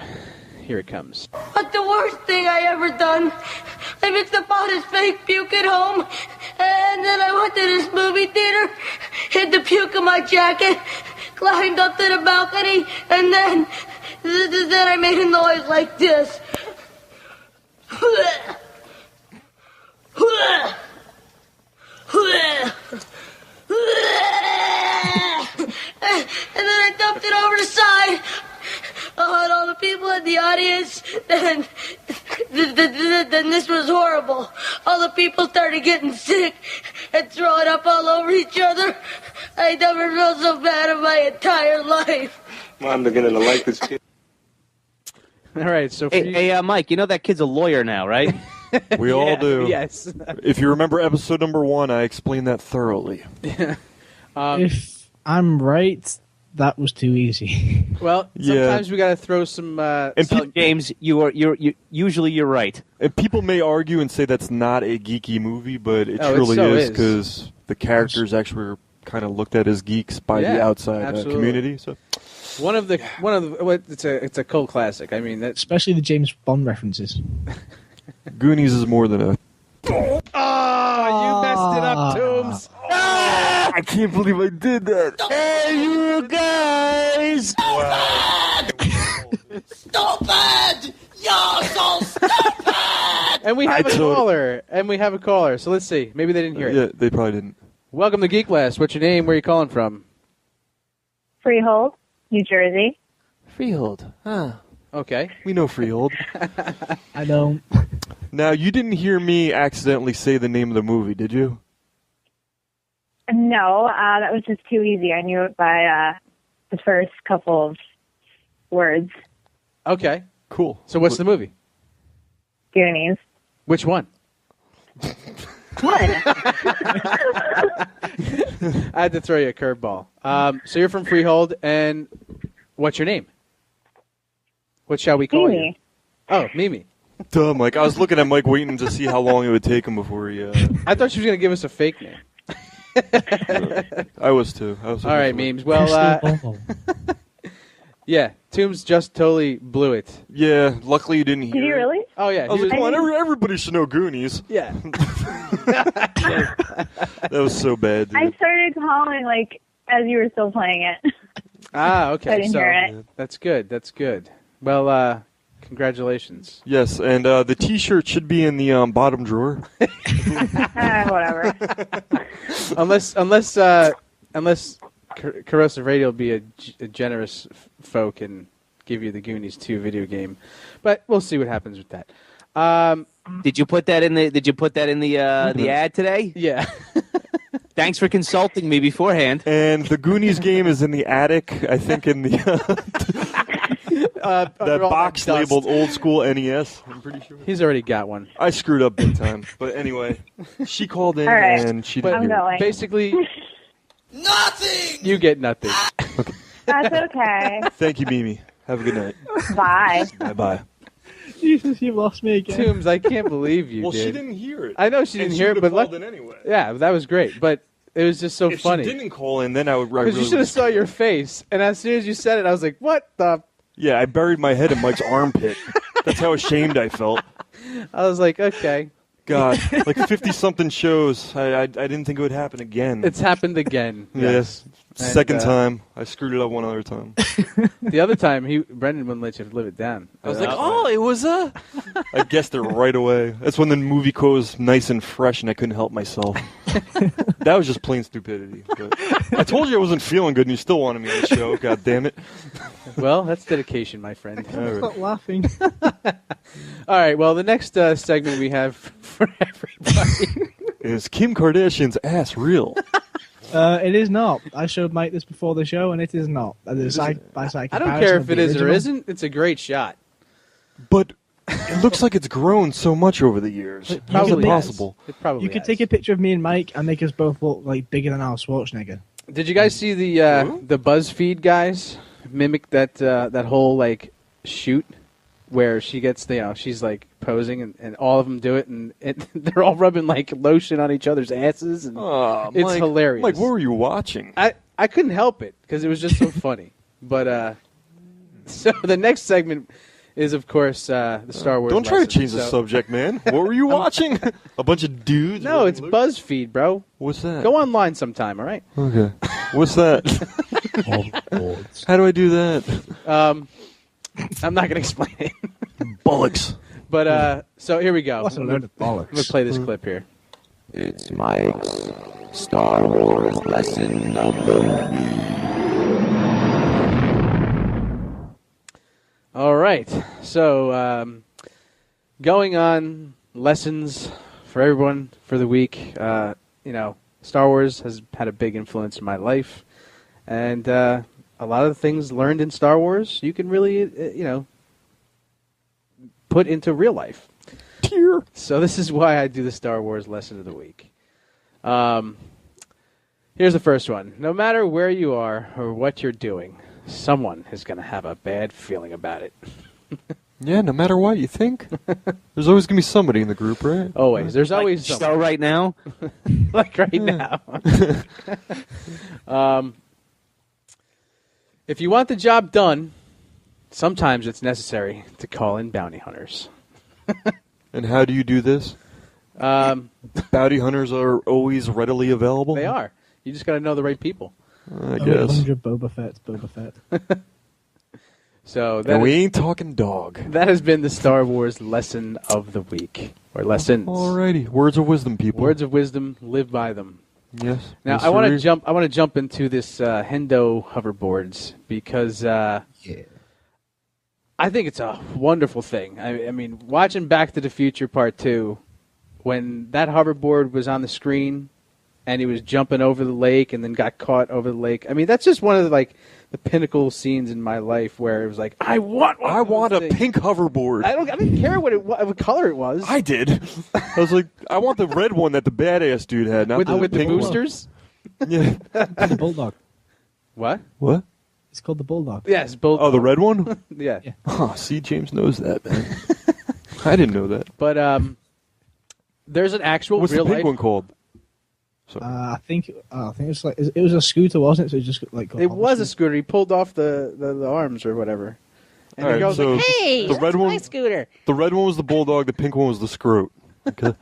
here it comes. But the worst thing I ever done, I mixed up all this fake puke at home, and then I went to this movie theater, hid the puke in my jacket, climbed up to the balcony, and then I made a noise like this. And then I dumped it over the side. And all the people in the audience, then this was horrible. All the people started getting sick and throwing up all over each other. I never felt so bad in my entire life. I'm beginning to like this kid. All right, so Hey, Mike, you know that kid's a lawyer now, right? We all do. Yes. If you remember episode number 1, I explained that thoroughly. If I'm right, that was too easy. Well, sometimes we got to throw some. James, you're usually you're right. And people may argue and say that's not a geeky movie, but it truly so is because the characters actually are kind of looked at as geeks by the outside community. So one of the it's a cult classic. I mean, especially the James Bond references. Goonies is more than a. Oh, you messed it up, Toombs. I can't believe I did that. Hey, you guys! Stupid! You're so stupid! And we have a caller. So let's see. Maybe they didn't hear it. Yeah, they probably didn't. Welcome to Geek Blast. What's your name? Where are you calling from? Freehold, New Jersey. Freehold. Huh. Okay. We know Freehold. I don't. Now, you didn't hear me accidentally say the name of the movie, did you? No, that was just too easy. I knew it by the first couple of words. Okay. Cool. So what's the movie? Goonies. Which one? One. I had to throw you a curveball. So you're from Freehold, and what's your name? What shall we call Mimi. you? Oh, Mimi. Duh, Mike. I was looking at Mike waiting to see how long it would take him before he... I thought she was going to give us a fake name. I was too. All right, memes. Well, yeah, Toombs just totally blew it. Yeah, luckily you didn't hear Did you really? Oh, yeah. I was like, come on, everybody should know Goonies. Yeah. That was so bad, dude. I started calling, as you were still playing it. Ah, okay. I didn't hear it. That's good. That's good. Well, congratulations. Yes, and the T-shirt should be in the bottom drawer. Whatever. unless Corrosive Radio will be a generous folk and give you the Goonies 2 video game, but we'll see what happens with that. Did you put that in the ad today? Yeah. Thanks for consulting me beforehand. And the Goonies game is in the attic, I think, in the that box labeled old school NES. I'm pretty sure. He's already got one. I screwed up big time, but anyway, she called in right. and she didn't I'm hear it. going. Basically, Nothing! you get nothing. That's okay. Thank you, Mimi. Have a good night. Bye. Bye-bye. Jesus, you lost me again. Toombs, I can't believe you Well, did. she didn't hear it. I know she didn't hear it, but called in anyway. yeah, that was great. But it was just so If funny. she didn't call in, then I would. Because you should have saw your face, and as soon as you said it, I was like, "What the?" Yeah, I buried my head in Mike's armpit. That's how ashamed I felt. I was like, "Okay." God, like 50-something shows. I didn't think it would happen again. It's happened again. Yes. And, Second time. I screwed it up one other time. The other time, Brendan wouldn't let you live it down. I was like, oh, it was a... I guessed it right away. That's when the movie quote was nice and fresh and I couldn't help myself. That was just plain stupidity. But I told you I wasn't feeling good and you still wanted me on the show. God damn it. Well, that's dedication, my friend. Stop laughing. All right, well, the next segment we have for everybody is Kim Kardashian's ass real? It is not. I showed Mike this before the show, and it is not. I don't care if it is or isn't. It's a great shot. But it looks like it's grown so much over the years. How is it possible? It probably You could take a picture of me and Mike and make us both look like bigger than Arnold Schwarzenegger. Did you guys see the BuzzFeed guys mimic that whole like shoot where she gets she's like posing and all of them do it and they're all rubbing like lotion on each other's asses and it's Mike, hilarious. Like, what were you watching? I couldn't help it because it was just so funny. But so the next segment is of course the Star Wars. Don't try to lesson. change the subject, man. What were you watching? A bunch of dudes? No, it's BuzzFeed, bro. What's that? Go online sometime, all right? Okay. What's that? How do I do that? I'm not going to explain it. Bollocks. But so here we go. What's a load of bollocks? I'm going to play this clip here. It's Mike's Star Wars lesson of the week. All right. So going on lessons for everyone for the week. Star Wars has had a big influence in my life. And a lot of the things learned in Star Wars you can really, put into real life. Tear. So this is why I do the Star Wars lesson of the week. Here's the first one. No matter where you are or what you're doing, someone is going to have a bad feeling about it. Yeah, no matter what you think. There's always going to be somebody in the group, right? Always. There's always like someone. So right now? Like right now. If you want the job done, sometimes it's necessary to call in bounty hunters. And how do you do this? Bounty hunters are always readily available? They are. You just got to know the right people. I guess. 100 Boba Fett. So and we ain't talking dog. That has been the Star Wars lesson of the week. Or lessons. Alrighty. Words of wisdom, people. Words of wisdom, live by them. Yes. Now yes, I want to jump into this Hando hoverboards because I think it's a wonderful thing. I mean, watching Back to the Future Part 2, when that hoverboard was on the screen and he was jumping over the lake and then got caught over the lake. I mean, that's just one of the pinnacle scenes in my life where it was like, I want a pink hoverboard. I didn't care what color it was. I did. I was like, I want the red one that the badass dude had, not with the pink boosters. One. Yeah. The Bulldog. What? What? It's called the Bulldog. Yes, Bulldog. Oh, the red one? Yeah. Oh, see, James knows that, man. I didn't know that. But there's an actual What's real the pink life one called? I think it was like it was a scooter, wasn't it? So it just like it was a scooter. He pulled off the arms or whatever. And All the right, girl's so like, "Hey, the red one, my scooter." The red one was the Bulldog. The pink one was the Scroat. Okay.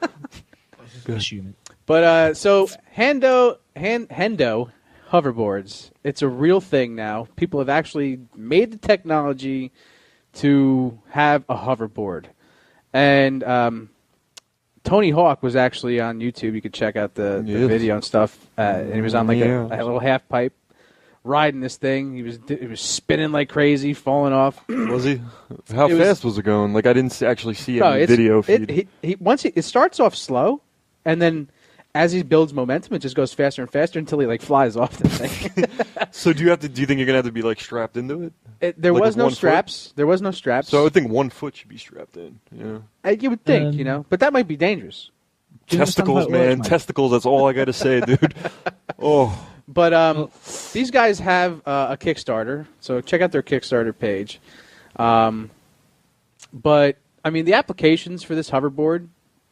Assuming. But so Hando hoverboards. It's a real thing now. People have actually made the technology to have a hoverboard, and Tony Hawk was actually on YouTube. You could check out the video and stuff. And he was on like a little half pipe riding this thing. He was spinning like crazy, falling off. Was he? How fast was it going? Like I didn't actually see it in the video feed. It starts off slow, and then as he builds momentum, it just goes faster and faster until he like flies off the thing. So do you think you're gonna have to be like strapped into it? There like was no straps. There was no straps. So I would think 1 foot should be strapped in. Yeah. You would think, but that might be dangerous. Testicles, man. Testicles, that's all I got to say, dude. Oh. But these guys have a Kickstarter, so check out their Kickstarter page. But, I mean, the applications for this hoverboard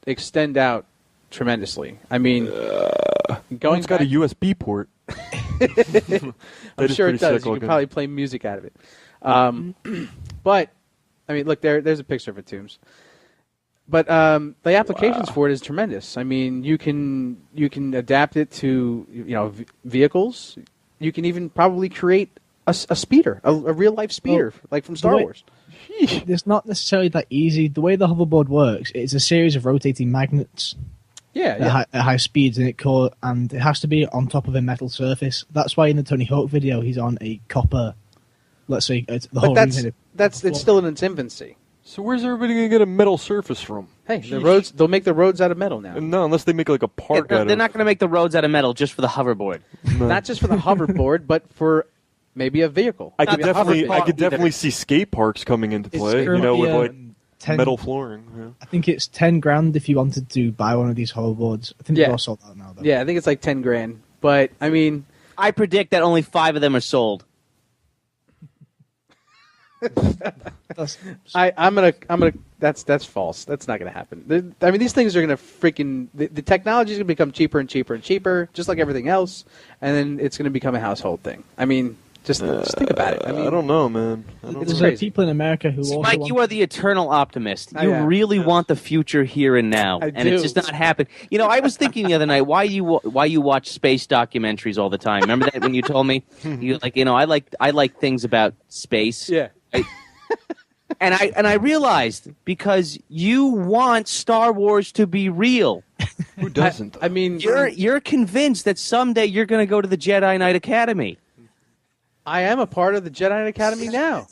extend out tremendously. I mean, it's got a USB port. I'm sure it does. You can probably play music out of it. But, I mean, look, there's a picture of it, Toombs. But the applications for it is tremendous. I mean, you can adapt it to vehicles. You can even probably create a speeder, a real life speeder, like from Star Wars. It's not necessarily that easy. The way the hoverboard works, it's a series of rotating magnets. At high speeds, and it has to be on top of a metal surface. That's why in the Tony Hawk video, he's on a copper. Let's say it's the whole. It's still in its infancy. So where's everybody gonna get a metal surface from? Hey, the roads. They'll make the roads out of metal now. No, unless they make like a park out of it. They're not going to make the roads out of metal just for the hoverboard. No. Not just for the hoverboard, but for maybe a vehicle. I could definitely see skate parks coming into play. With like metal flooring. Yeah. I think it's $10,000 if you wanted to buy one of these hoverboards. I think they're all sold out now, though. Yeah, I think it's like $10,000. But I mean, I predict that only 5 of them are sold. I'm gonna. That's false. That's not gonna happen. I mean, these things are gonna freaking. The technology is gonna become cheaper and cheaper and cheaper, just like everything else, and then it's gonna become a household thing. I mean, just think about it. I mean, I don't know, man. There's people in America who also Mike, you are the eternal optimist. You really want the future here and now, and it's just not happening. You know, I was thinking the other night, why you watch space documentaries all the time? Remember that when you told me, you like, I like things about space. Yeah. And I realized because you want Star Wars to be real. Who doesn't? I mean, you're convinced that someday you're going to go to the Jedi Knight Academy. I am a part of the Jedi Knight Academy now.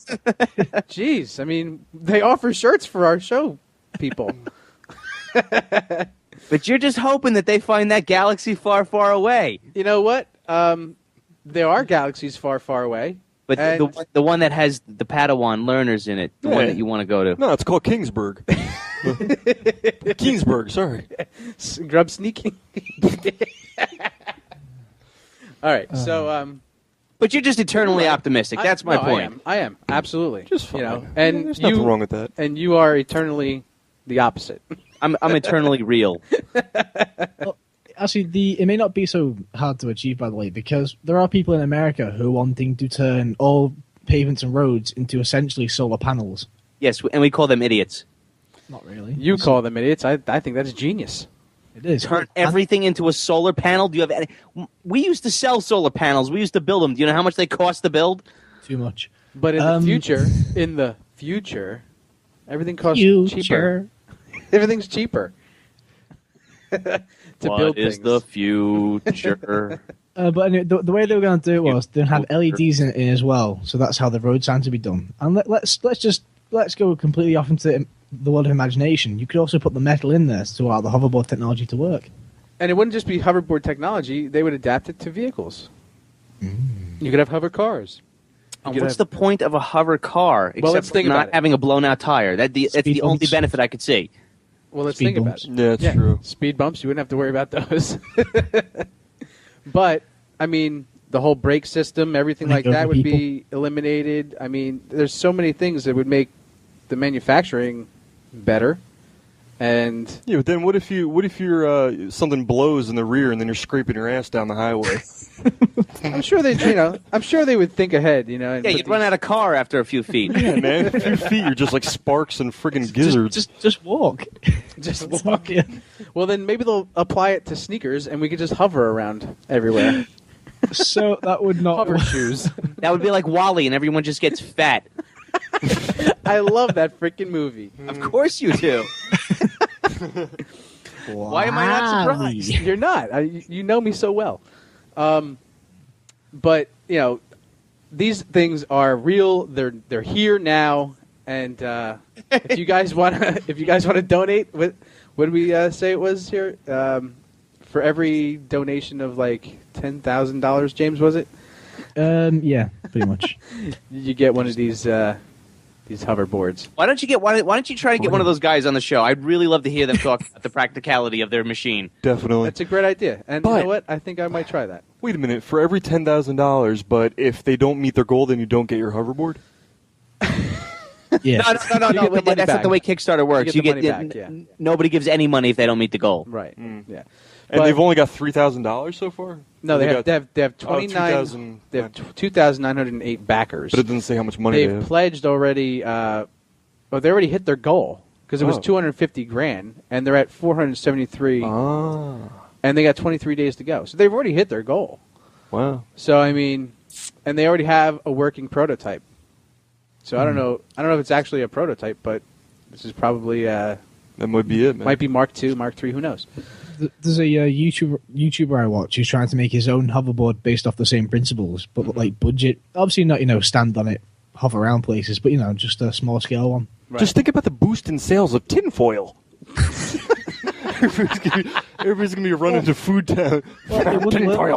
Jeez, I mean, they offer shirts for our show, people. But you're just hoping that they find that galaxy far, far away. You know what? There are galaxies far, far away. But the one that has the Padawan learners in it, the one that you want to go to. No, it's called Kingsburg. Kingsburg, sorry. Grub sneaking. All right, so... But you're just eternally optimistic. That's my point. I am. Absolutely. Just fine. You know, and there's nothing wrong with that. And you are eternally the opposite. I'm eternally real. Well, actually, it may not be so hard to achieve, by the way, because there are people in America who are wanting to turn all pavements and roads into essentially solar panels. Yes, and we call them idiots. Not really. You call them idiots. I think that's genius. It is. Turn everything into a solar panel? Do you have any? We used to sell solar panels. We used to build them. Do you know how much they cost to build? Too much. But in the future, everything costs cheaper. Everything's cheaper. What is the future? But anyway, the way they were going to do it was they have LEDs in it as well, so that's how the road signs would be done. And let's go completely off into the world of imagination. You could also put the metal in there to allow the hoverboard technology to work. And it wouldn't just be hoverboard technology; they would adapt it to vehicles. You could have hover cars. What's the point of a hover car except for not having a blown-out tire? That's the only benefit I could see. Well, let's think about it. Yeah, it's true. Speed bumps, you wouldn't have to worry about those. But, I mean, the whole brake system, everything like that would be eliminated. I mean, there's so many things that would make the manufacturing better. And yeah, but then what if you're something blows in the rear and then you're scraping your ass down the highway? I'm sure they would think ahead, And you'd run out of car after a few feet. Yeah, man, a few feet, you're just like sparks and friggin' gizzards. Just walk. Just walk. Well, then maybe they'll apply it to sneakers, and we could just hover around everywhere. So that would not hover shoes. That would be like WALL-E, and everyone just gets fat. I love that freaking movie. Of course you do. Why am I not surprised? You're not. You know me so well. But these things are real. They're here now, and if you guys want to donate, what did we say it was here? For every donation of like $10,000, James, was it? Yeah, pretty much. You get one of these hoverboards. Why don't you try to get one of those guys on the show? I'd really love to hear them talk about the practicality of their machine. Definitely. That's a great idea. And you know what? I think I might try that. Wait a minute. For every $10,000, but if they don't meet their goal, then you don't get your hoverboard? Yeah. No. That's not the way Kickstarter works. You get the money back, yeah. Nobody gives any money if they don't meet the goal. Right. Yeah. And they've only got $3,000 so far? No, they have 29. They have 2,908 backers. But it doesn't say how much money they have. Pledged already. They already hit their goal because it was $250,000, and they're at 473. And they got 23 days to go, so they've already hit their goal. Wow. So I mean, and they already have a working prototype. So I don't know if it's actually a prototype, but this is probably that might be it, man. Might be Mark II, Mark III, who knows? There's a YouTuber I watch who's trying to make his own hoverboard based off the same principles, but like budget. Obviously not, stand on it, hover around places, but just a small scale one. Right. Just think about the boost in sales of tinfoil. Everybody's gonna be running to Food Town.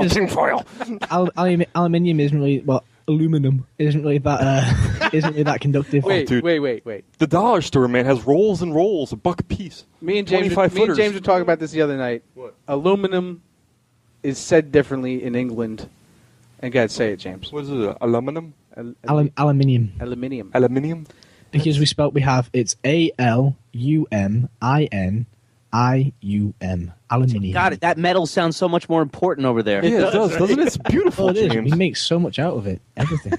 Tinfoil. Aluminium isn't really aluminum isn't really that conductive. Wait. The dollar store, man, has rolls and rolls, $1 a piece. Me and James were talking about this the other night. What? Aluminum is said differently in England And go ahead, say it, James. What is it? Aluminum? Aluminium. Aluminium. Aluminium? Because it's ALUMINIUM. Aluminium. Got it. That metal sounds so much more important over there. Yeah, it does, doesn't it? It's beautiful, Oh, it is. James. We make so much out of it. Everything.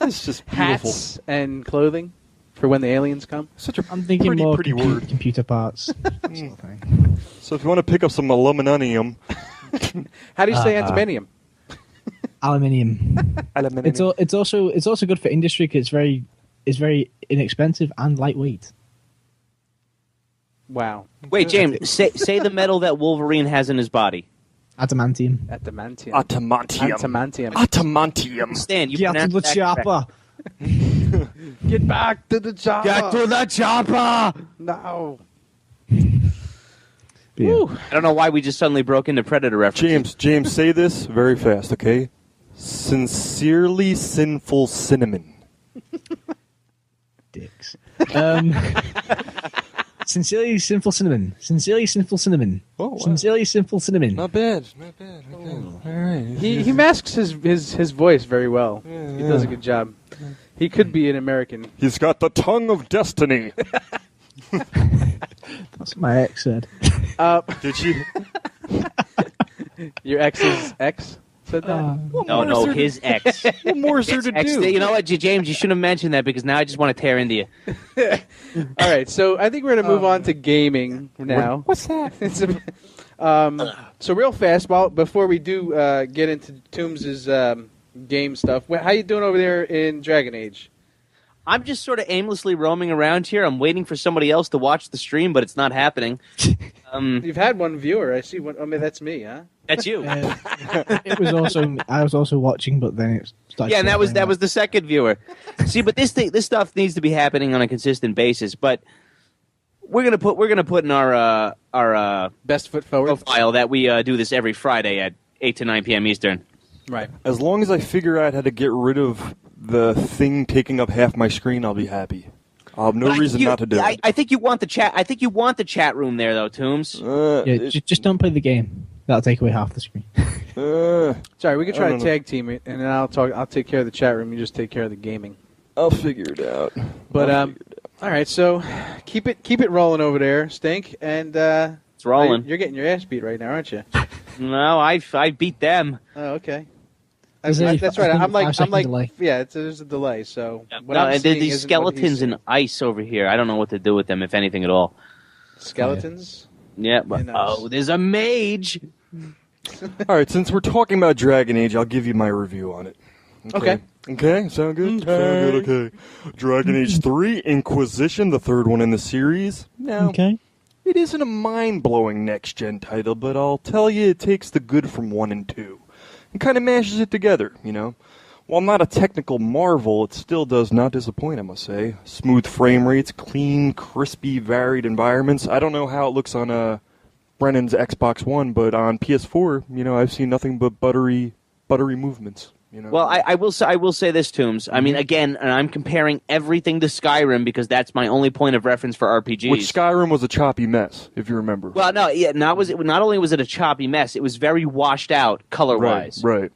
It's just beautiful. Hats and clothing for when the aliens come. Such a I'm thinking more pretty word. computer parts. That sort of thing. So if you want to pick up some aluminium, How do you say antimonium? Aluminium. aluminium. It's also good for industry because it's very inexpensive and lightweight. Wow. Wait, James, say the metal that Wolverine has in his body. Adamantium. Adamantium. Adamantium. Adamantium. Adamantium. Stan, you Get to pronounced the that chopper. Get back to the chopper. Get to the chopper. No. Yeah. I don't know why we just suddenly broke into Predator references. James, say this very fast, okay? Sincerely sinful cinnamon. Dicks. Sincerely sinful cinnamon. Sincerely sinful cinnamon. Oh, wow. Sincerely sinful cinnamon. Not bad. Okay. All right. He masks his voice very well. He does a good job. He could be an American. He's got the tongue of destiny. That's what my ex said. Did she? Your ex's ex said that? No, his ex. What more is there to do? You know what, James? You shouldn't have mentioned that because now I just want to tear into you. All right, so I think we're going to move on to gaming now. What's that? So real fast, before we do get into Toombs' game stuff, how you doing over there in Dragon Age? I'm just sort of aimlessly roaming around here. I'm waiting for somebody else to watch the stream, but it's not happening. You've had one viewer. I see one. I mean, that's me, huh? That's you. It was also I was also watching, but then it started. Yeah, and that was the second viewer. See, but this stuff needs to be happening on a consistent basis. But we're gonna put in our best foot forward profile that we do this every Friday at 8 to 9 p.m. Eastern. Right. As long as I figure out how to get rid of the thing taking up half my screen, I'll be happy. I'll have no reason not to do it. I think you want the chat. I think you want the chat room there, though, Toombs. Just don't play the game. That'll take away half the screen. Sorry, we can try to tag team it, and then I'll take care of the chat room. You just take care of the gaming. I'll figure it out. But all right, so keep it rolling over there, Stink, and it's rolling. You're getting your ass beat right now, aren't you? No, I beat them. Oh, okay. That's right. I'm like, delay. yeah. There's a delay. So and these skeletons in ice over here. I don't know what to do with them, if anything at all. Skeletons. Yeah. But, there's a mage. All right. Since we're talking about Dragon Age, I'll give you my review on it. Okay. Okay. Sound good? Sound good. Okay. Dragon Age 3 Inquisition, the third one in the series. Now, okay. It isn't a mind-blowing next-gen title, but I'll tell you, it takes the good from 1 and 2. And kind of mashes it together, you know. While not a technical marvel, it still does not disappoint, I must say. Smooth frame rates, clean, crispy, varied environments. I don't know how it looks on Brennan's Xbox One, but on PS4, you know, I've seen nothing but buttery movements. You know? Well, I will say this, Toombs. I mean, again, and I'm comparing everything to Skyrim because that's my only point of reference for RPGs. Which Skyrim was a choppy mess, if you remember. Well, no, yeah, not only was it a choppy mess, it was very washed out color-wise. Right.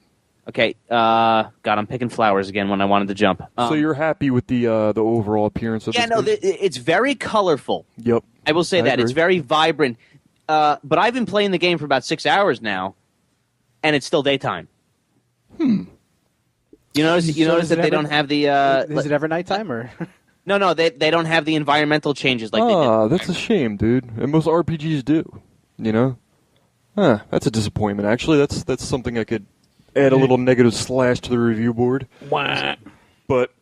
Okay, God, I'm picking flowers again when I wanted to jump. So you're happy with the overall appearance of the it's very colorful. Yep. I will say that. Agree. It's very vibrant. But I've been playing the game for about 6 hours now, and it's still daytime. You notice that they don't have the... is it ever nighttime, or...? No, they don't have the environmental changes like they did. Ah, that's a shame, dude. And most RPGs do, you know? That's a disappointment. Actually, that's something I could add a little negative slash to the review board. But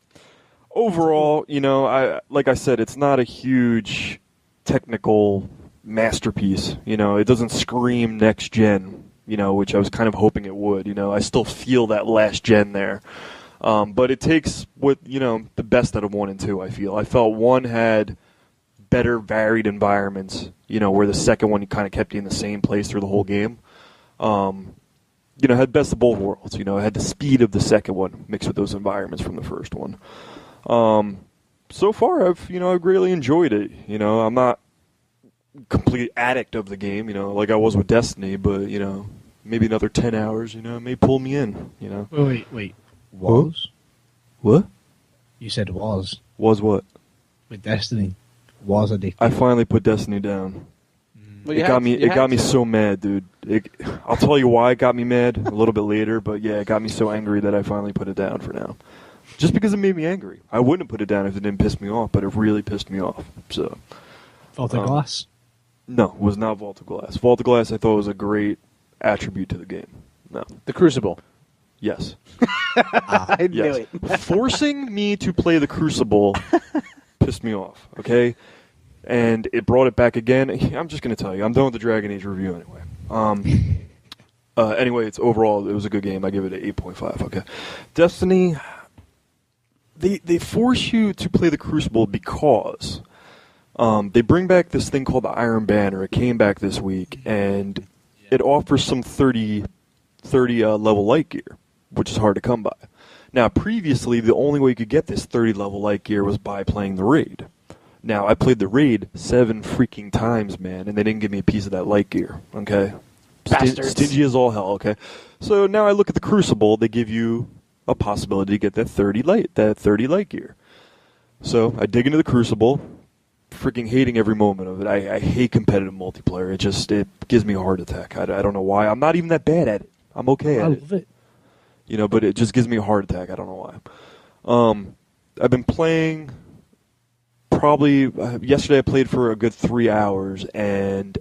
overall, you know, like I said, it's not a huge technical masterpiece. You know, it doesn't scream next gen, you know, which I was kind of hoping it would. You know, I still feel that last gen there. But it takes the best out of 1 and 2, I feel. I felt 1 had better varied environments, you know, where the second one kind of kept you in the same place through the whole game. You know, had best of both worlds. You know, it had the speed of the second one mixed with those environments from the first one. So far, I've greatly enjoyed it. You know, I'm not complete addict of the game, you know, like I was with Destiny, but, you know, maybe another 10 hours, may pull me in, Wait. Was? What? You said was. Was what? With Destiny. Was addicted. I finally put Destiny down. Well, It got me so mad, dude. I'll tell you why it got me mad a little bit later, but yeah, it got me so angry that I finally put it down for now. Just because it made me angry. I wouldn't have put it down if it didn't piss me off, but it really pissed me off. So, Vault of Glass? No, it was not Vault of Glass. Vault of Glass I thought was a great attribute to the game. No. The Crucible. Yes. I knew Yes. it. Forcing me to play the Crucible pissed me off, okay? And it brought it back again. I'm just going to tell you, I'm done with the Dragon Age review anyway. Anyway, it was a good game. I give it an 8.5, okay? Destiny, they force you to play the Crucible because they bring back this thing called the Iron Banner. It came back this week, and it offers some 30 level light gear, which is hard to come by. Now, previously, the only way you could get this 30 level light gear was by playing the raid. Now, I played the raid 7 freaking times, man, and they didn't give me a piece of that light gear, okay? Bastards. Stingy as all hell, okay? So now I look at the Crucible, they give you a possibility to get that 30 light gear. So I dig into the Crucible, freaking hating every moment of it. I hate competitive multiplayer. It gives me a heart attack. I don't know why. I'm not even that bad at it. I'm okay at it. I love it. But it just gives me a heart attack. I don't know why. I've been playing probably yesterday I played for a good 3 hours, and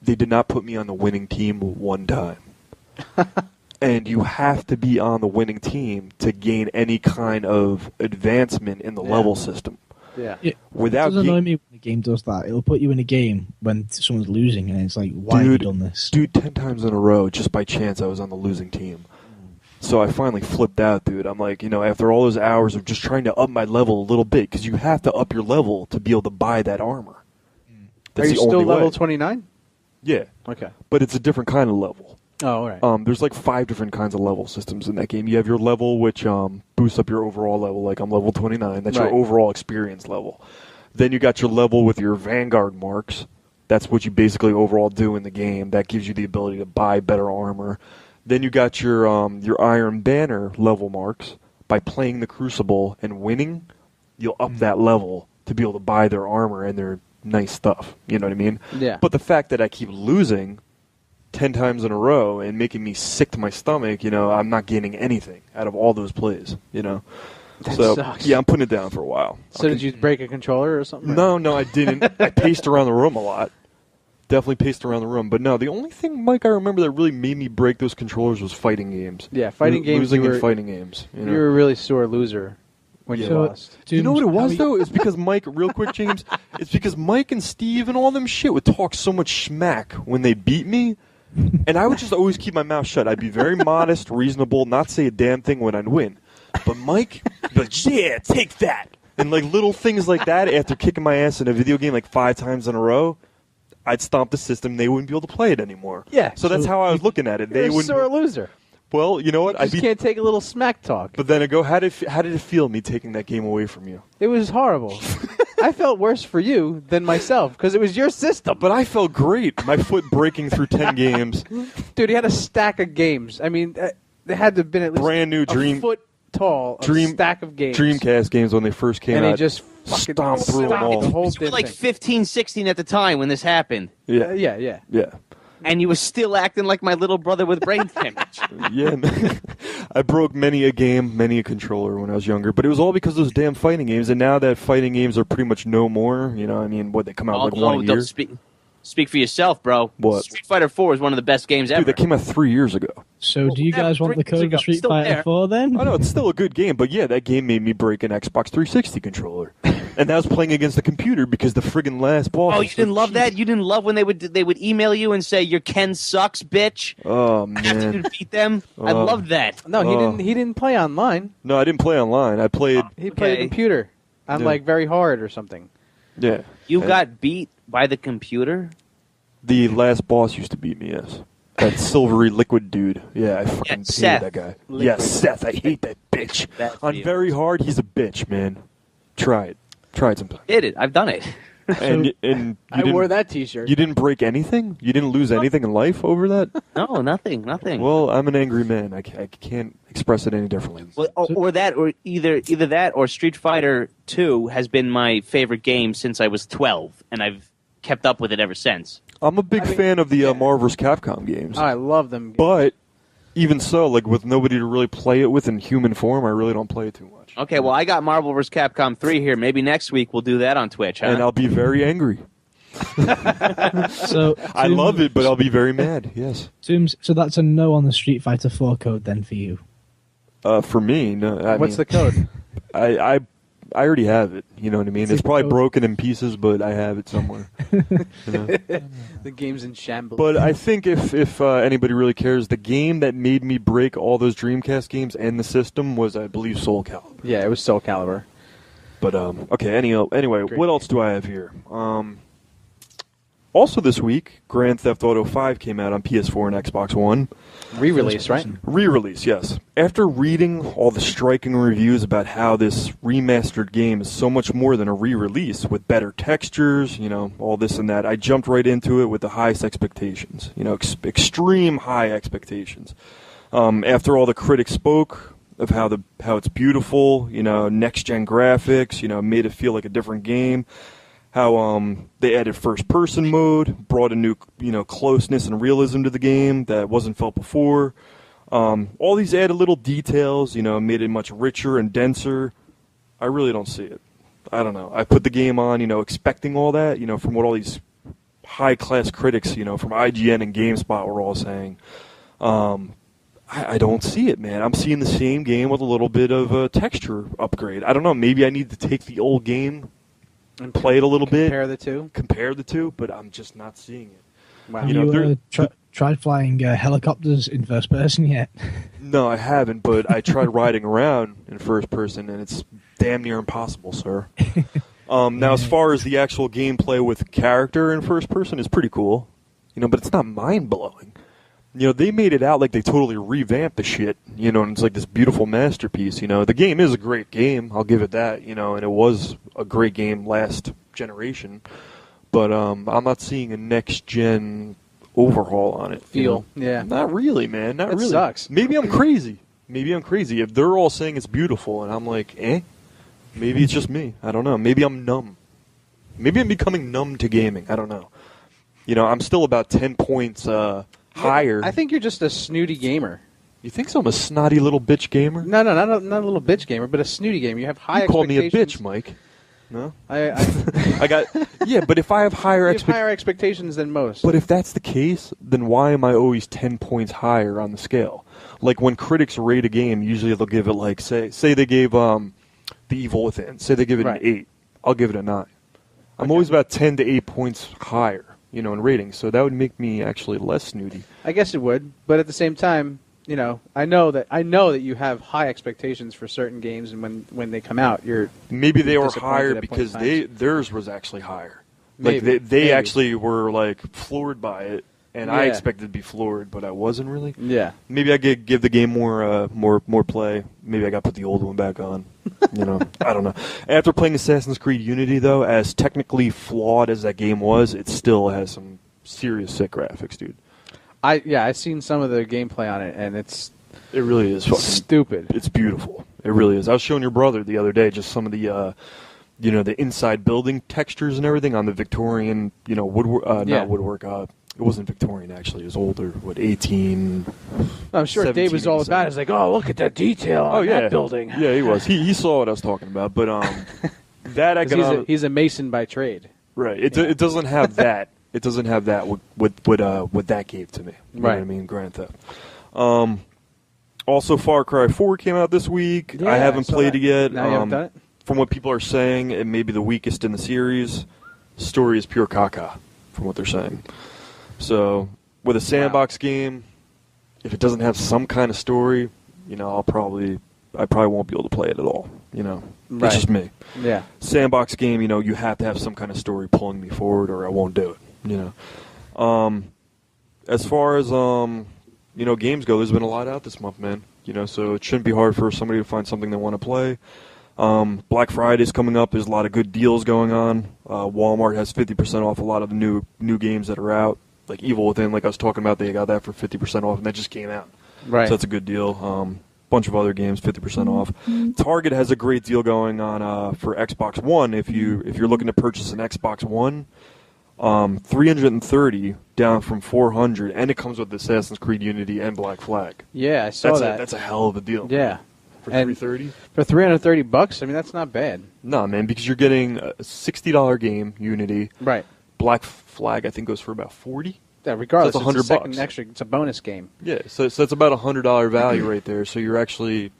they did not put me on the winning team one time. And you have to be on the winning team to gain any kind of advancement in the level system. Yeah. It does annoy me when the game does that. It'll put you in a game when someone's losing, and it's like, why have you done this? Dude, 10 times in a row, just by chance, I was on the losing team. So I finally flipped out, dude. I'm like, after all those hours of just trying to up my level a little bit, because you have to up your level to be able to buy that armor. That's Are you the still only level way. 29? Yeah. Okay. But it's a different kind of level. Oh, all right. There's like 5 different kinds of level systems in that game. You have your level, which boosts up your overall level. Like I'm level 29. That's your overall experience level. Then you got your level with your Vanguard marks. That's what you basically overall do in the game. That gives you the ability to buy better armor. Then you got your Iron Banner level marks. By playing the Crucible and winning, you'll up that level to be able to buy their armor and their nice stuff. You know what I mean? Yeah. But the fact that I keep losing 10 times in a row and making me sick to my stomach, I'm not gaining anything out of all those plays, That So, sucks. yeah, I'm putting it down for a while. So did you break a controller or something? No, I didn't. I paced around the room a lot. Definitely paced around the room. But no, the only thing, Mike, I remember that really made me break those controllers was fighting games. Yeah, fighting games. Losing in fighting games. You were a really sore loser when you lost. You know what it was, though? It's because Mike, real quick, James, it's because Mike and Steve and all them shit would talk so much smack when they beat me, and I would just always keep my mouth shut. I'd be very modest, reasonable, not say a damn thing when I'd win. But Mike would be like, yeah, take that. And like little things like that, after kicking my ass in a video game like 5 times in a row, I'd stomp the system. They wouldn't be able to play it anymore. Yeah. So that's how I was looking at it. You're They a wouldn't. sore loser. Well, you know what? You just can't take a little smack talk. But then I go, how did it feel, me taking that game away from you? It was horrible. I felt worse for you than myself because it was your system. But I felt great. My foot breaking through 10 games. Dude, he had a stack of games. I mean, there had to have been at least Brand new a foot tall stack of games. Dreamcast games when they first came out. And he just fucking stomped through them all. the whole You were like 15, 16 at the time when this happened. Yeah. Yeah. And you were still acting like my little brother with brain damage. Yeah, man. I broke many a game, many a controller when I was younger, but it was all because of those damn fighting games, and now that fighting games are pretty much no more, they come out like one a year? Speak for yourself, bro. What? Street Fighter 4 is one of the best games ever. Dude, that came out 3 years ago. So do you guys want the code for Street Fighter 4 then? I know, it's still a good game, but yeah, that game made me break an Xbox 360 controller. And that was playing against the computer because the friggin' last boss. Oh, you didn't love that? You didn't love when they would email you and say your Ken sucks, bitch? Oh, man. After you beat them? I loved that. No, he didn't play online. No, I didn't play online. I played... He played a computer on like very hard or something. Yeah. You got beat by the computer? The last boss used to beat me, yes. That silvery liquid dude. Yeah, I fucking hated that guy. Liquid. Yes, Seth. I hate that bitch. On very hard, he's a bitch, man. Try it. Try it sometime. Did it. I've done it. And I wore that T-shirt. You didn't break anything? You didn't lose anything in life over that? No, nothing. Well, I'm an angry man. I can't express it any differently. Well, or either that or Street Fighter 2 has been my favorite game since I was 12, and I've kept up with it ever since. I'm a big fan of the Marvel vs. Capcom games. I love them games. But even so, like with nobody to really play it with in human form, I really don't play it too much. Okay, well, I got Marvel vs. Capcom 3 here. Maybe next week we'll do that on Twitch, huh? And I'll be very angry. So I love it, but I'll be very mad. Yes. So that's a no on the Street Fighter 4 code then for you. For me, no. What's the code? I already have it. You know what I mean? It's probably broken in pieces, but I have it somewhere. You know? The game's in shambles. But I think if anybody really cares, the game that made me break all those Dreamcast games and the system was, I believe, Soul Calibur. Yeah, it was Soul Calibur. But okay. Anyway, what else do I have here? Also this week, Grand Theft Auto 5 came out on PS4 and Xbox One. Re-release, right? Re-release, yes. After reading all the striking reviews about how this remastered game is so much more than a re-release with better textures, you know, all this and that, I jumped right into it with the highest expectations, you know, extreme high expectations. After all the critics spoke of how it's beautiful, you know, next-gen graphics, you know, made it feel like a different game. How they added first-person mode, brought a new, you know, closeness and realism to the game that wasn't felt before. All these added little details, you know, made it much richer and denser. I really don't see it. I don't know. I put the game on, you know, expecting all that, you know, from what all these high-class critics, you know, from IGN and GameSpot were all saying. I don't see it, man. I'm seeing the same game with a little bit of a texture upgrade. I don't know. Maybe I need to take the old game and play it a little bit. Compare the two, but I'm just not seeing it. Wow. Have you tried flying helicopters in first person yet? No, I haven't, but I tried riding around in first person, and it's damn near impossible, sir. Now, as far as the actual gameplay with character in first person is pretty cool, you know, but it's not mind-blowing. You know, they made it out like they totally revamped the shit, you know, and it's like this beautiful masterpiece, you know. The game is a great game, I'll give it that, you know, and it was a great game last generation. But I'm not seeing a next-gen overhaul on it. Yeah. Not really, man, not really. It sucks. Maybe I'm crazy. If they're all saying it's beautiful and I'm like, maybe it's just me. I don't know. Maybe I'm numb. Maybe I'm becoming numb to gaming. I don't know. You know, I'm still about 10 points higher. I think you're just a snooty gamer. You think so? I'm a snotty little bitch gamer? No, not a little bitch gamer, but a snooty gamer. You have high expectations. You call me a bitch, Mike. No? I got... Yeah, but if I have higher expectations than most. But if that's the case, then why am I always 10 points higher on the scale? Like, when critics rate a game, usually they'll give it, like, say they gave The Evil Within. Say they give it an 8. I'll give it a 9. I'm always about 10 to 8 points higher, you know, in rating, so that would make me actually less snooty. I guess it would, but at the same time, you know, I know that you have high expectations for certain games, and when they come out, maybe they were higher because theirs was actually higher. Maybe, like they actually were like floored by it, and I expected to be floored, but I wasn't really. Yeah. Maybe I could give the game more play. Maybe I got to put the old one back on. You know, I don't know. After playing Assassin's Creed Unity, though, as technically flawed as that game was, it still has some serious sick graphics, dude. I've seen some of the gameplay on it, and it really is fucking stupid. It's beautiful. It really is. I was showing your brother the other day just some of the, you know, the inside building textures and everything on the Victorian, you know, woodwork. Not woodwork. It wasn't Victorian, actually. It was older. 18... I'm sure Dave was all about it. He's like, oh, look at that detail on that building. Yeah, he was. He saw what I was talking about. But that economic... He's a mason by trade. Right. It doesn't have that. It doesn't have that what that gave to me. You know what I mean? Grand Theft. Also, Far Cry 4 came out this week. Yeah, I haven't played it yet. Now you haven't done it? From what people are saying, it may be the weakest in the series. The story is pure caca, from what they're saying. So, with a sandbox game, if it doesn't have some kind of story, you know, I probably won't be able to play it at all. You know, it's just me. Yeah. Sandbox game, you know, you have to have some kind of story pulling me forward, or I won't do it. You know, as far as you know, games go, there's been a lot out this month, man. You know, so it shouldn't be hard for somebody to find something they want to play. Black Friday's coming up. There's a lot of good deals going on. Walmart has 50% off a lot of the new games that are out. Like Evil Within, like I was talking about, they got that for 50% off, and that just came out. Right. So that's a good deal. Bunch of other games, 50% off. Target has a great deal going on for Xbox One. If you're looking to purchase an Xbox One, $330 down from $400, and it comes with Assassin's Creed Unity and Black Flag. Yeah, I saw that. That's a hell of a deal. Yeah. For $330? For $330, I mean, that's not bad. No, man, because you're getting a $60 game, Unity. Right. Black Flag, I think, goes for about $40. Yeah, regardless, so that's $100 extra. It's a bonus game. Yeah, so that's about $100 value right there. So you're actually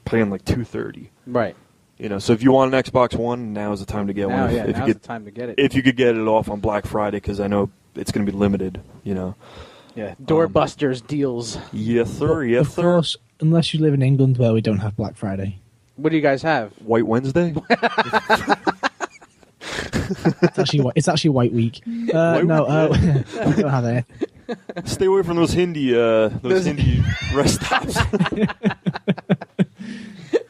paying like $230. Right. You know, so if you want an Xbox One, now's the time to get one. Now's the time to get it. If you could get it off on Black Friday, because I know it's going to be limited. You know. Yeah, doorbusters deals. Yes, sir. Yes, sir. Of course, unless you live in England where we don't have Black Friday. What do you guys have? White Wednesday. It's actually White Week. No, we don't have that. Stay away from those Hindi rest stops.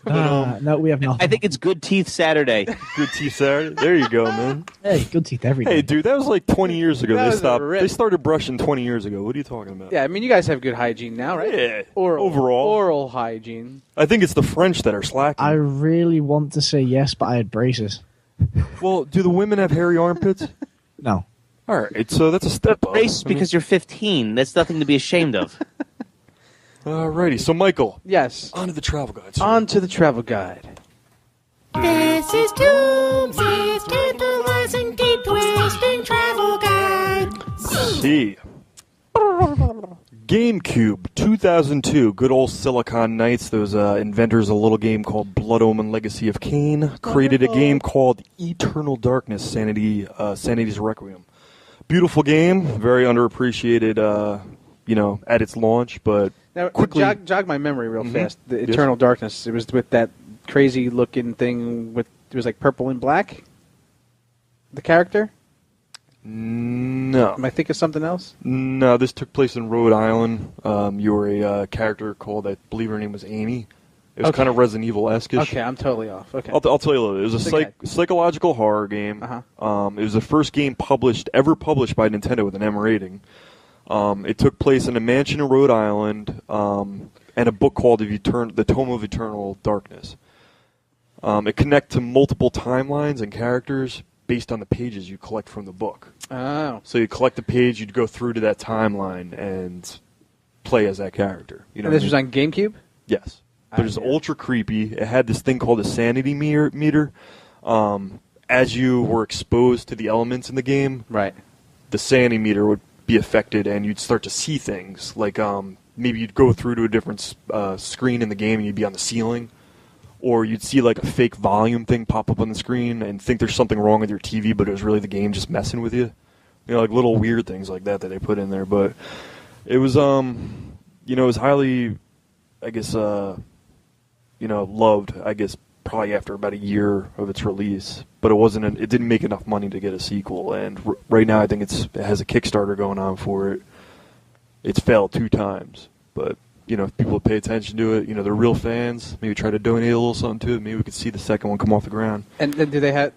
No, we have nothing. I think it's Good Teeth Saturday. Good Teeth Saturday. There you go, man. Hey, good teeth every day. Hey, dude, that was like 20 years ago. That was They started brushing 20 years ago. What are you talking about? Yeah, I mean, you guys have good hygiene now, right? Yeah. Overall. Oral hygiene. I think it's the French that are slacking. I really want to say yes, but I had braces. Well, do the women have hairy armpits? No. All right, so that's a step up. Brace because you're 15. That's nothing to be ashamed of. Alrighty, so Michael. Yes. On to the travel guide. Sir. On to the travel guide. This is Doomsy's tantalizing, deep twisting travel guide. See. GameCube 2002, good old Silicon Knights, those inventors of a little game called Blood Omen Legacy of Kain, created a game called Eternal Darkness, Sanity's Requiem. Beautiful game, very underappreciated, at its launch, but now, quickly... Jog my memory real fast. The Eternal Darkness, it was with that crazy-looking thing it was like purple and black? The character? No. Am I thinking of something else? No, this took place in Rhode Island. You were a character called, I believe her name was Amy. It was kind of Resident Evil-esque. Okay, I'm totally off. Okay, I'll tell you a little bit. It was a psychological horror game. Uh-huh. It was the first game ever published by Nintendo with an M rating. It took place in a mansion in Rhode Island, and a book called The Tome of Eternal Darkness. It connects to multiple timelines and characters based on the pages you collect from the book. Oh. So you collect the page, you'd go through to that timeline and play as that character. You know and this was on GameCube? Yes. But it's ultra creepy. It had this thing called a sanity meter. As you were exposed to the elements in the game, right, the sanity meter would be affected, and you'd start to see things. Like maybe you'd go through to a different screen in the game, and you'd be on the ceiling. Or you'd see like a fake volume thing pop up on the screen and think there's something wrong with your TV, but it was really the game just messing with you. You know, like little weird things like that they put in there. But it was, it was highly, I guess, loved, I guess, probably after about a year of its release. But it didn't make enough money to get a sequel. And right now I think it has a Kickstarter going on for it. It's failed 2 times, but... if people pay attention to it, they're real fans, maybe try to donate a little something to it, maybe we could see the second one come off the ground. And do they have,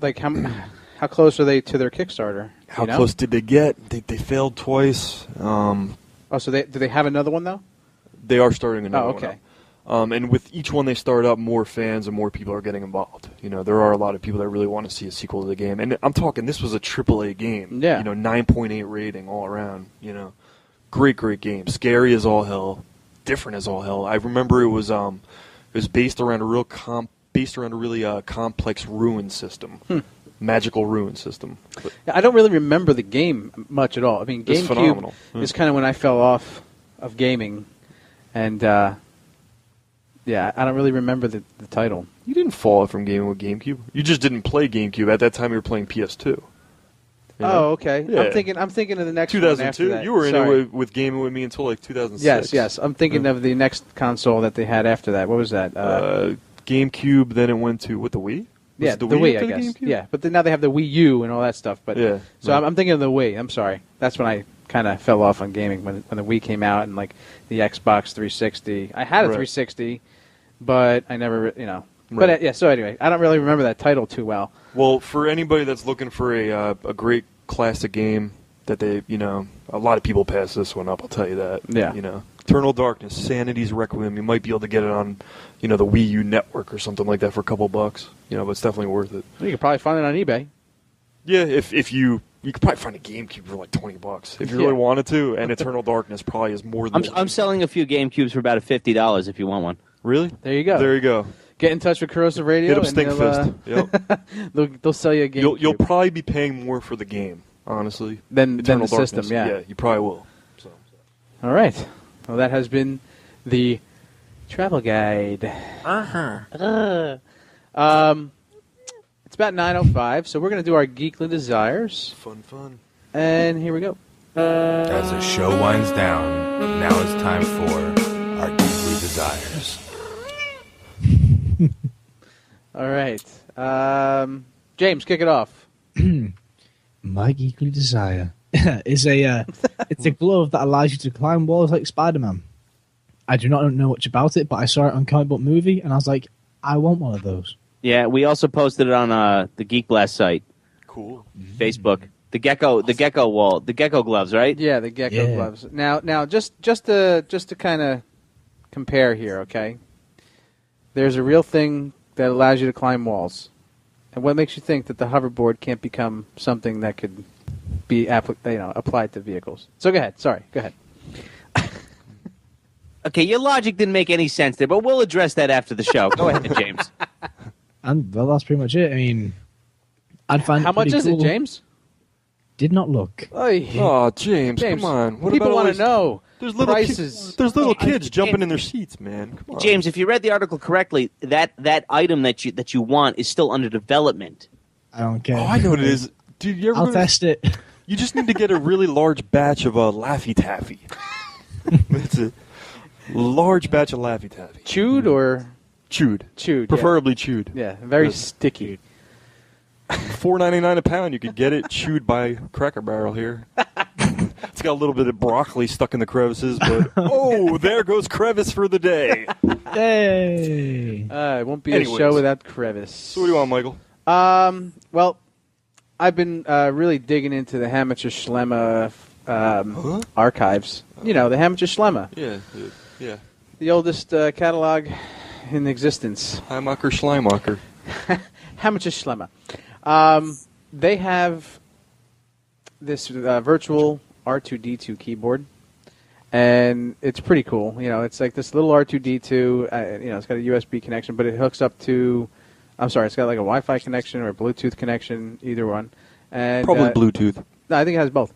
how close are they to their Kickstarter? How close did they get? They failed twice. So do they have another one, though? They are starting another one. Oh, okay. And with each one they start up, more fans and more people are getting involved. There are a lot of people that really want to see a sequel to the game. And I'm talking, this was a AAA game. Yeah. 9.8 rating all around. Great game. Scary as all hell. Different as all hell. I remember it was based around a really complex ruin system, magical ruin system. But I don't really remember the game much at all. I mean, GameCube is kind of when I fell off of gaming, and I don't really remember the title. You didn't fall off from gaming with GameCube. You just didn't play GameCube at that time. You were playing PS2. Oh, okay. Yeah. I'm thinking of the next 2002. one after that. You were in it with gaming with me until like 2006. Yes. I'm thinking of the next console that they had after that. What was that? GameCube. Then it went to the Wii. Was the Wii, I guess. Yeah, but now they have the Wii U and all that stuff. But I'm thinking of the Wii. I'm sorry. That's when I kind of fell off on gaming when the Wii came out and like the Xbox 360. I had a 360, but I never Right. But yeah, so anyway, I don't really remember that title too well. Well, for anybody that's looking for a great classic game that they, a lot of people pass this one up, I'll tell you that. Yeah. Eternal Darkness, Sanity's Requiem. You might be able to get it on, the Wii U network or something like that for a couple bucks. But it's definitely worth it. Well, you could probably find it on eBay. Yeah, if you could probably find a GameCube for like $20 if you really wanted to. And Eternal Darkness probably is more than. I'm selling a few GameCubes for about $50 if you want one. Really? There you go. Get in touch with Corrosive Radio. Hit up Stinkfist. Yep. They'll sell you a game. You'll probably be paying more for the game, honestly, than the system. Yeah. Yeah, you probably will. So. All right. Well, that has been the travel guide. It's about 9:05, so we're going to do our Geekly Desires. Fun. And here we go. As the show winds down, now it's time for our Geekly Desires. All right. James, kick it off. My Geekly Desire is it's a glove that allows you to climb walls like Spider-Man. I do not know much about it, but I saw it on Comic Book Movie, and I was like, I want one of those. Yeah, we also posted it on the Geek Blast site. Cool. Facebook. The gecko gloves, right? Yeah, the gecko gloves. Now, just to kind of compare here, okay? There's a real thing that allows you to climb walls, and what makes you think that the hoverboard can't become something that could be applied to vehicles? So go ahead. Sorry, go ahead. Okay, your logic didn't make any sense there, but we'll address that after the show. Go ahead, James. And well, that's pretty much it. I mean, I'd find how much is it, James? Did not look. Oh, James, come on. What people want to know. There's little prices. There's little kids jumping in their seats, man. Come on. James, if you read the article correctly, that item that you want is still under development. I don't care. Oh, I know what it is. Dude, you ever I'll test it. You just need to get a really large batch of Laffy Taffy. That's it. Large batch of Laffy Taffy. Chewed or? Chewed. Preferably chewed. Yeah, very sticky. $4.99 a pound. You could get it chewed by Cracker Barrel here. It's got a little bit of broccoli stuck in the crevices, but there goes crevice for the day. Hey. It won't be a show without crevice. So what do you want, Michael? Well, I've been really digging into the Hammacher Schlemmer archives. The Hammacher Schlemmer. Yeah. The oldest catalog in existence. Heimacher Schleimacher. Hammacher Schlemmer. They have this virtual R2-D2 keyboard, and it's pretty cool. It's like this little R2-D2. It's got a USB connection, but it hooks up to. It's got like a Wi-Fi connection or a Bluetooth connection, either one. And probably Bluetooth. No, I think it has both.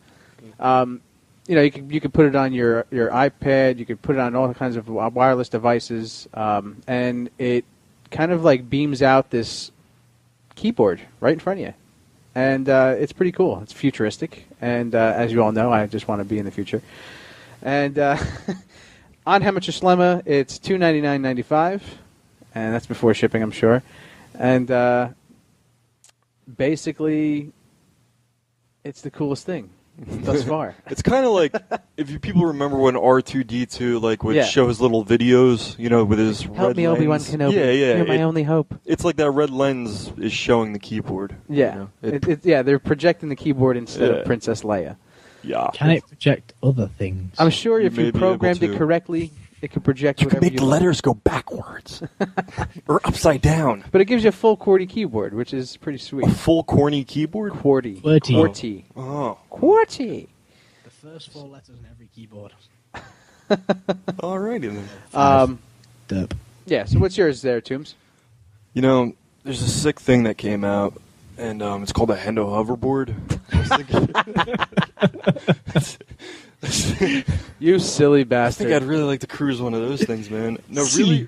You could put it on your iPad. You could put it on all kinds of wireless devices, and it kind of like beams out this keyboard right in front of you. And it's pretty cool. It's futuristic. And as you all know, I just want to be in the future. And on Hammacher Schlemmer, it's $299.95. And that's before shipping, I'm sure. And basically, it's the coolest thing thus far. It's kind of like, if you people remember when R2-D2 would show his little videos, with his Help red me, lens. Obi-Wan Kenobi. Yeah. You're my only hope. It's like that red lens is showing the keyboard. Yeah. They're projecting the keyboard instead of Princess Leia. Yeah. Can it project other things? I'm sure if you programmed it correctly, it could project you whatever can make the letters go backwards or upside down. But it gives you a full QWERTY keyboard, which is pretty sweet. A full corny keyboard? QWERTY. QWERTY. Oh. QWERTY. The first 4 letters in every keyboard. Alrighty then. Derp. Yeah, so what's yours there, Toombs? There's a sick thing that came out, and it's called a Hando Hover Board. You silly bastard. I think I'd really like to cruise one of those things, man. No, really.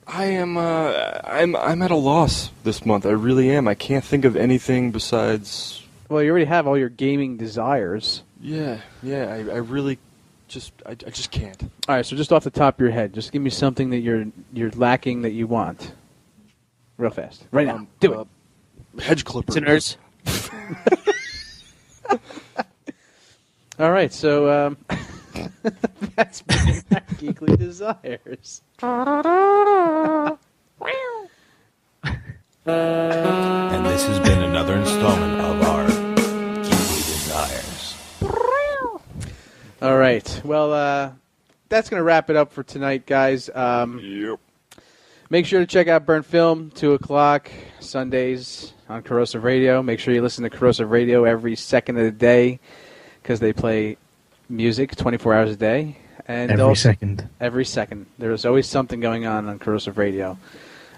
I'm at a loss this month. I really am. I can't think of anything besides. Well, you already have all your gaming desires. Yeah. I really I just can't. All right, so just off the top of your head, just give me something that you're lacking that you want. Real fast. Right now. Do it. Hedge clippers. Listeners. All right, so that's been our Geekly Desires. And this has been another installment of our Geeky Desires. All right. Well, that's going to wrap it up for tonight, guys. Yep. Make sure to check out Burnt Film, 2 o'clock, Sundays on Corrosive Radio. Make sure you listen to Corrosive Radio every second of the day because they play music 24 hours a day. And Every second. Every second. There's always something going on Corrosive Radio.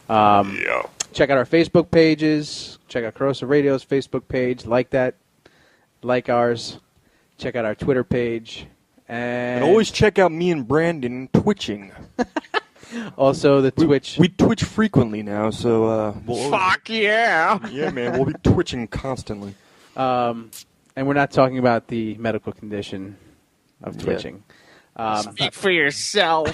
Check out our Facebook pages. Check out Corrosive Radio's Facebook page. Like that. Like ours. Check out our Twitter page. And always check out me and Brandon twitching. Also, the Twitch. We twitch frequently now, so Fuck yeah! Yeah, man, we'll be twitching constantly. And we're not talking about the medical condition of twitching. Speak for yourself.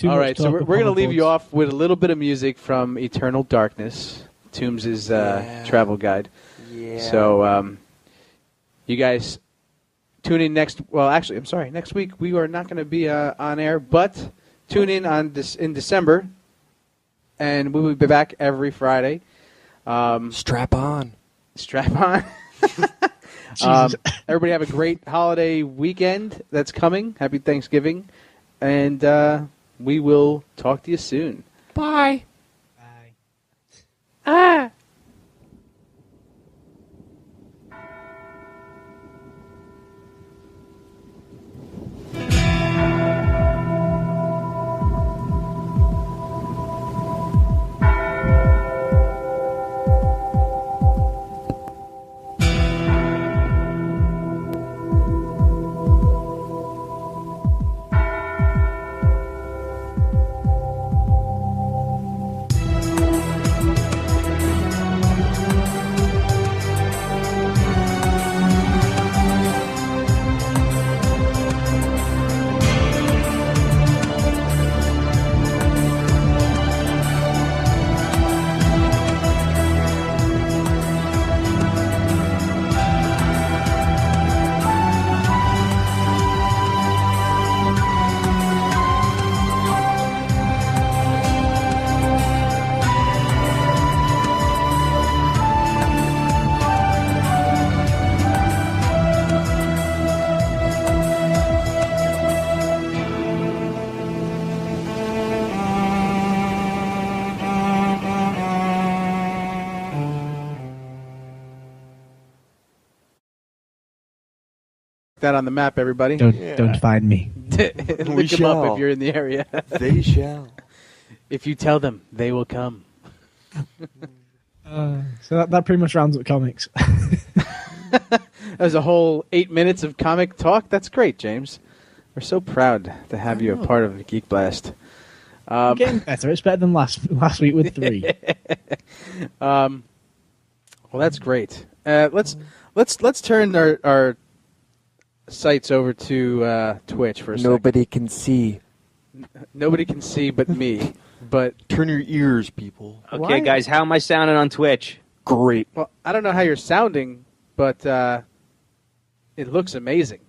All right, so we're going to leave you off with a little bit of music from Eternal Darkness, Toombs' travel guide. Yeah. So, you guys tune in next week we are not going to be on air, but tune in in December, and we will be back every Friday. Strap on. Everybody have a great holiday weekend that's coming. Happy Thanksgiving. And we will talk to you soon. Bye. That on the map, everybody. Don't find me. Look them up if you're in the area. They shall. If you tell them, they will come. So that pretty much rounds up comics. There's a whole 8 minutes of comic talk. That's great, James. We're so proud to have you a part of Geek Blast. Getting better. It's better than last week with 3. Well, that's great. Let's turn our sites over to Twitch for a second. Nobody can see. Nobody can see but me. But turn your ears, people. Okay, guys, how am I sounding on Twitch? Great. Well, I don't know how you're sounding, but it looks amazing.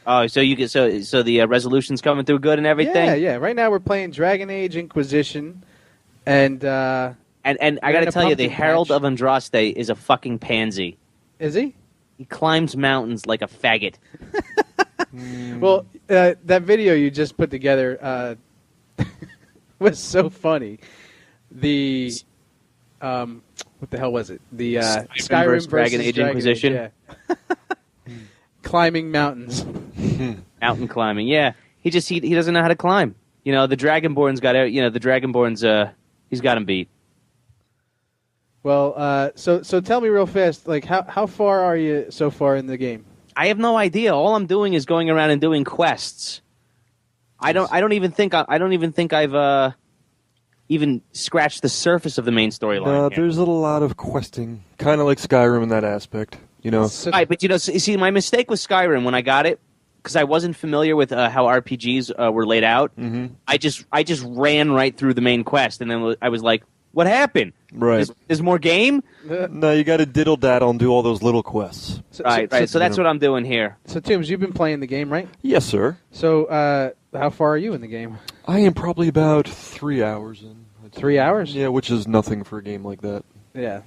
Oh, so you get so the resolution's coming through good and everything. Yeah. Right now we're playing Dragon Age Inquisition, and I got to tell you, the Herald of Andraste is a fucking pansy. Is he? He climbs mountains like a faggot. Well, that video you just put together was so funny. The what the hell was it? The Skyrim versus Dragon Age Inquisition. Yeah. Climbing mountains. Mountain climbing. Yeah, he doesn't know how to climb. You know, the Dragonborn's got the Dragonborn's he's got him beat. Well, so tell me real fast, like how far are you so far in the game? I have no idea. All I'm doing is going around and doing quests. I don't even think I've even scratched the surface of the main storyline. There's a lot of questing, kind of like Skyrim in that aspect. You know, right? But see, my mistake with Skyrim when I got it, because I wasn't familiar with how RPGs were laid out. Mm-hmm. I just ran right through the main quest, and then I was like, "What happened? Right? There's more game? No, you got to diddle daddle and do all those little quests. Right. So that's what I'm doing here. So, Toombs, you've been playing the game, right? Yes, sir. So, how far are you in the game? I am probably about 3 hours in. 3 hours? Yeah, which is nothing for a game like that. Yeah.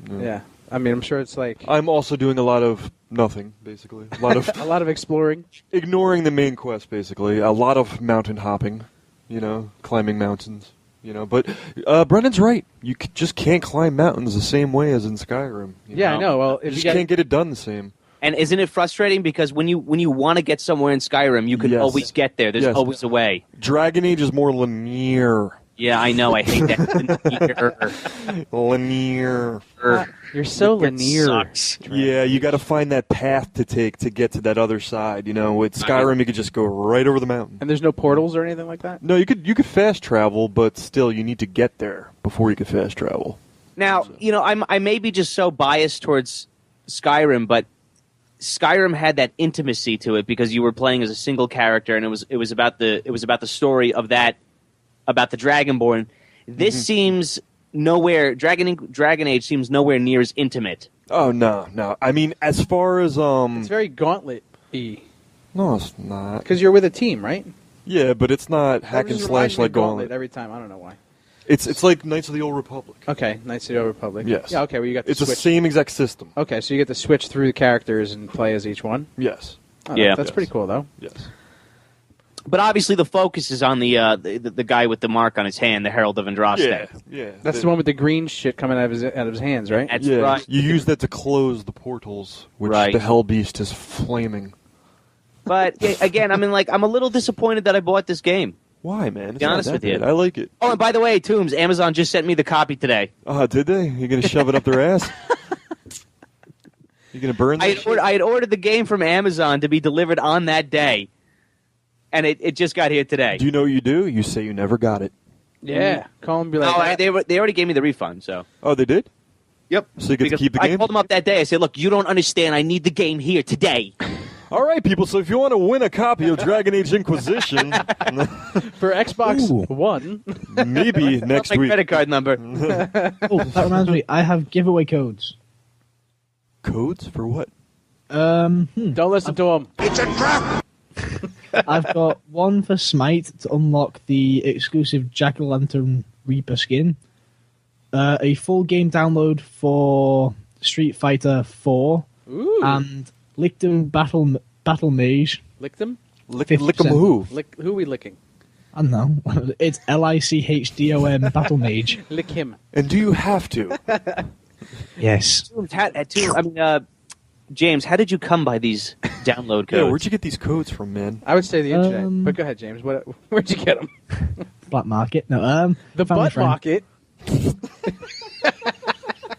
I mean, I'm sure it's like I'm also doing a lot of nothing, basically. A lot of a lot of exploring, ignoring the main quest, basically. A lot of mountain hopping, climbing mountains, But Brendan's right. You just can't climb mountains the same way as in Skyrim. I know. Well, if you just can't get it done the same. And isn't it frustrating because when you want to get somewhere in Skyrim, you can always get there. There's always a way. Dragon Age is more linear. Yeah, I know. I hate that. Linear. You're so linear. Sucks. Yeah, you got to find that path to take to get to that other side. With Skyrim, you could just go right over the mountain. And there's no portals or anything like that? No, you could fast travel, but still, you need to get there before you can fast travel. Now, I may be just so biased towards Skyrim, but Skyrim had that intimacy to it because you were playing as a single character, and it was about the story of that. About the Dragonborn. This seems nowhere. Dragon Age seems nowhere near as intimate. Oh no! I mean, as far as it's very Gauntlet-y. No, it's not. Because you're with a team, right? Yeah, but it's not hack and slash like Gauntlet every time. I don't know why. It's like Knights of the Old Republic. Okay, Knights of the Old Republic. Yes. Yeah. Okay. Well, you got. It's the same exact system. Okay, so you get to switch through the characters and play as each one. Yes. Oh, yeah. That's pretty cool, though. Yes. But obviously, the focus is on the guy with the mark on his hand, the Herald of Andraste. Yeah. That's the one with the green shit coming out of his hands, right? That's right. You use that to close the portals, which the Hell Beast is flaming. But again, I mean, I'm a little disappointed that I bought this game. Why, man? To be honest with you, I like it. Oh, and by the way, Toombs, Amazon just sent me the copy today. Did they? You gonna shove it up their ass? You gonna burn? I had ordered the game from Amazon to be delivered on that day. And it just got here today. Do you know what you do? You say you never got it. Yeah. Call them and be like... they already gave me the refund, so... Oh, they did? Yep. So you get to keep the game? I called them up that day. I said, look, you don't understand. I need the game here today. All right, people. So if you want to win a copy of Dragon Age Inquisition... For Xbox One... Maybe next my week. credit card number. That reminds me. I have giveaway codes. Codes? For what? Don't listen to them. It's a trap! I've got one for Smite to unlock the exclusive Jack-o'-lantern Reaper skin. A full game download for Street Fighter 4. Ooh. And Lictum Battle Mage. Lictum? Lick 'em who? Who are we licking? I don't know. It's LICHDOM Battle Mage. Lick him. And do you have to? Yes. James, how did you come by these download codes? Yeah, where'd you get these codes from, man? I would say the internet. But go ahead, James. Where'd you get them? Black market. No, the butt market.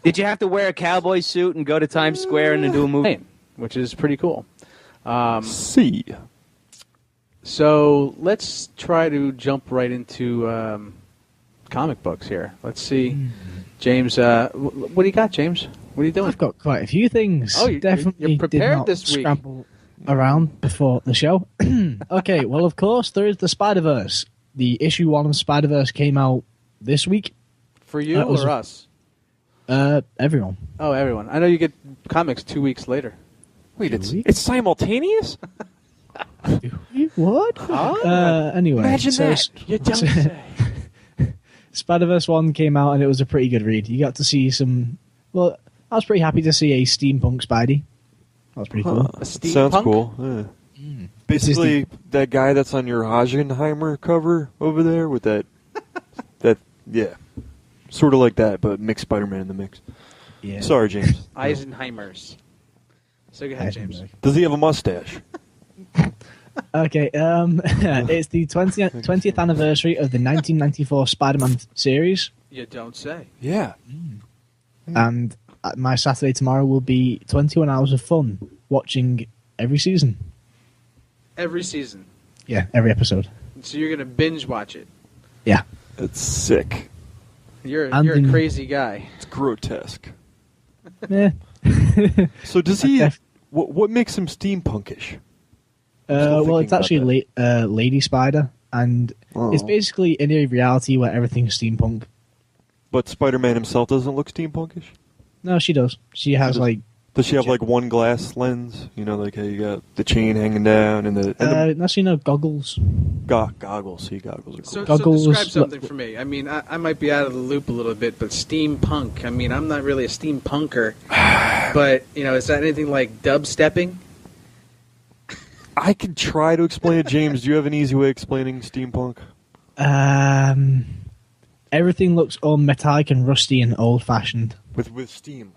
Did you have to wear a cowboy suit and go to Times Square and do a movie? Which is pretty cool. See. So let's try to jump right into comic books here. Let's see. James, what do you got, James? What are you doing? I've got quite a few things. Oh, definitely you're prepared did not this week. Scramble around before the show. Okay, well, of course, there is the Spider-Verse. The issue 1 of Spider-Verse came out this week. For you or us? Everyone. Oh, everyone. I know you get comics 2 weeks later. Wait, it's simultaneous? What? Anyway. Imagine that. You don't say. Spider-Verse 1 came out, and it was a pretty good read. You got to see some... Well, I was pretty happy to see a steampunk Spidey. That was pretty cool. Sounds cool. Yeah. Basically, that guy that's on your Hagenheimer cover over there with that... yeah. Sort of like that, but mixed Spider-Man in the mix. Yeah. Sorry, James. Eisenheimers. So go ahead, James. Does he have a mustache? Okay, it's the 20th anniversary of the 1994 Spider-Man series. You don't say. Yeah. And my Saturday tomorrow will be 21 hours of fun watching every season. Every season? Yeah, every episode. So you're going to binge watch it? Yeah. That's sick. You're a crazy guy. It's grotesque. Yeah. So does he... What makes him steampunkish? Well, it's actually Lady Spider, and it's basically in a reality where everything's steampunk. But Spider-Man himself doesn't look steampunkish? No, she does. She has, like, Does she have like one glass lens? You know, like how you got the chain hanging down and the actually, no, goggles. Goggles. See, goggles are cool. So describe something for me. I mean, I might be out of the loop a little bit, but steampunk. I mean, I'm not really a steampunker, but you know, is that anything like dubstepping? I could try to explain it, James. Do you have an easy way of explaining steampunk? Everything looks all metallic and rusty and old-fashioned. With steam.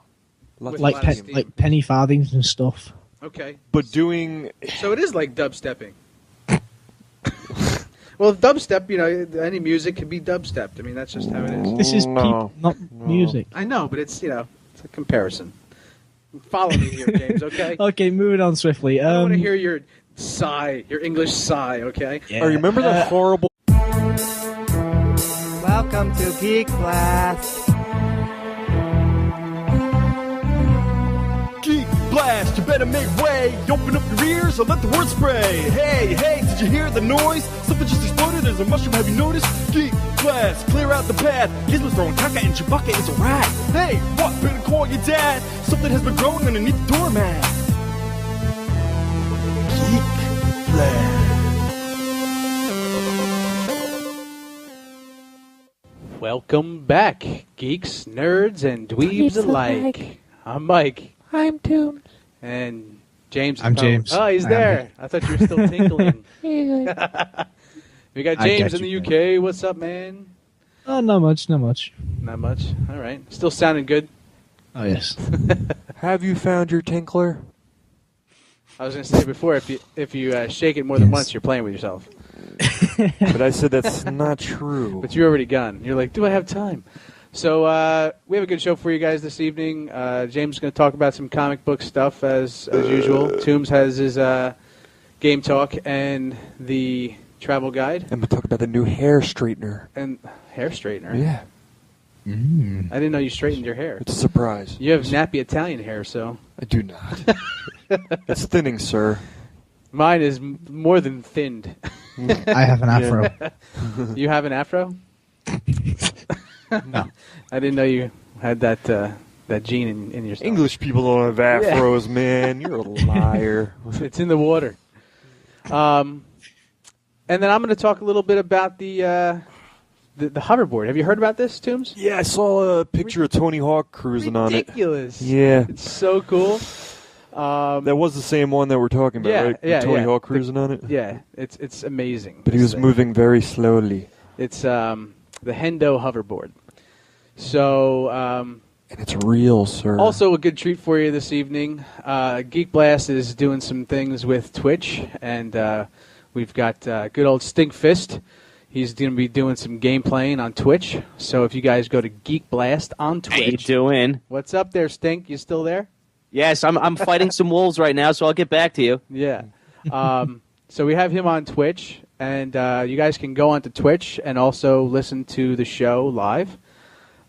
Like penny farthings and stuff. Okay. But doing... So it is like dubstepping. Well, dubstep, you know, any music can be dubstepped. I mean, that's just how it is. This is not music. I know, but it's, you know, it's a comparison. Follow me here, James, okay? Okay, moving on swiftly. I want to hear your sigh, your English sigh, okay? Yeah. Oh, remember the horrible... Welcome to Geek Blast. Geek Blast, you better make way. Open up your ears and let the word spray. Hey, hey, did you hear the noise? Something just exploded, there's a mushroom, have you noticed? Geek Blast, clear out the path. Gizmo's throwing caca and Chewbacca is a rat. Hey, what, better call your dad? Something has been growing underneath the doormat. Geek Blast. Welcome back, geeks, nerds, and dweebs alike. I'm Mike. I'm Tooms. And James. I'm James. Oh, he's there. I thought you were still tinkling. We got James in the UK. What's up, man? Oh, not much. Not much. All right. Still sounding good. Oh, yes. Have you found your tinkler? I was going to say before, if you shake it more than once, you're playing with yourself. But I said that's not true. But you're already gone. You're like, do I have time? So we have a good show for you guys this evening. James is going to talk about some comic book stuff as usual. Toombs has his game talk and the travel guide. I'm going to talk about the new hair straightener. And hair straightener? Yeah. I didn't know you straightened your hair. It's a surprise. You have nappy Italian hair, so. I do not. It's thinning, sir. Mine is more than thinned. I have an afro. You have an afro? No. I didn't know you had that gene in yourself. English people don't have afros, man. You're a liar. It's in the water. And then I'm going to talk a little bit about the hoverboard. Have you heard about this, Toombs? Yeah, I saw a picture of Tony Hawk cruising on it. Ridiculous. Yeah. It's so cool. That was the same one that we're talking about, right? Yeah, Tony Hawk cruising on it? Yeah, it's amazing. But he was moving very slowly. It's the Hando Hover Board. So... and it's real, sir. Also a good treat for you this evening. Geek Blast is doing some things with Twitch, and we've got good old Stink Fist. He's going to be doing some game playing on Twitch. So if you guys go to Geek Blast on Twitch... How you doing? What's up there, Stink? You still there? Yes, I'm fighting some wolves right now, so I'll get back to you. Yeah. So we have him on Twitch, and you guys can go onto Twitch and also listen to the show live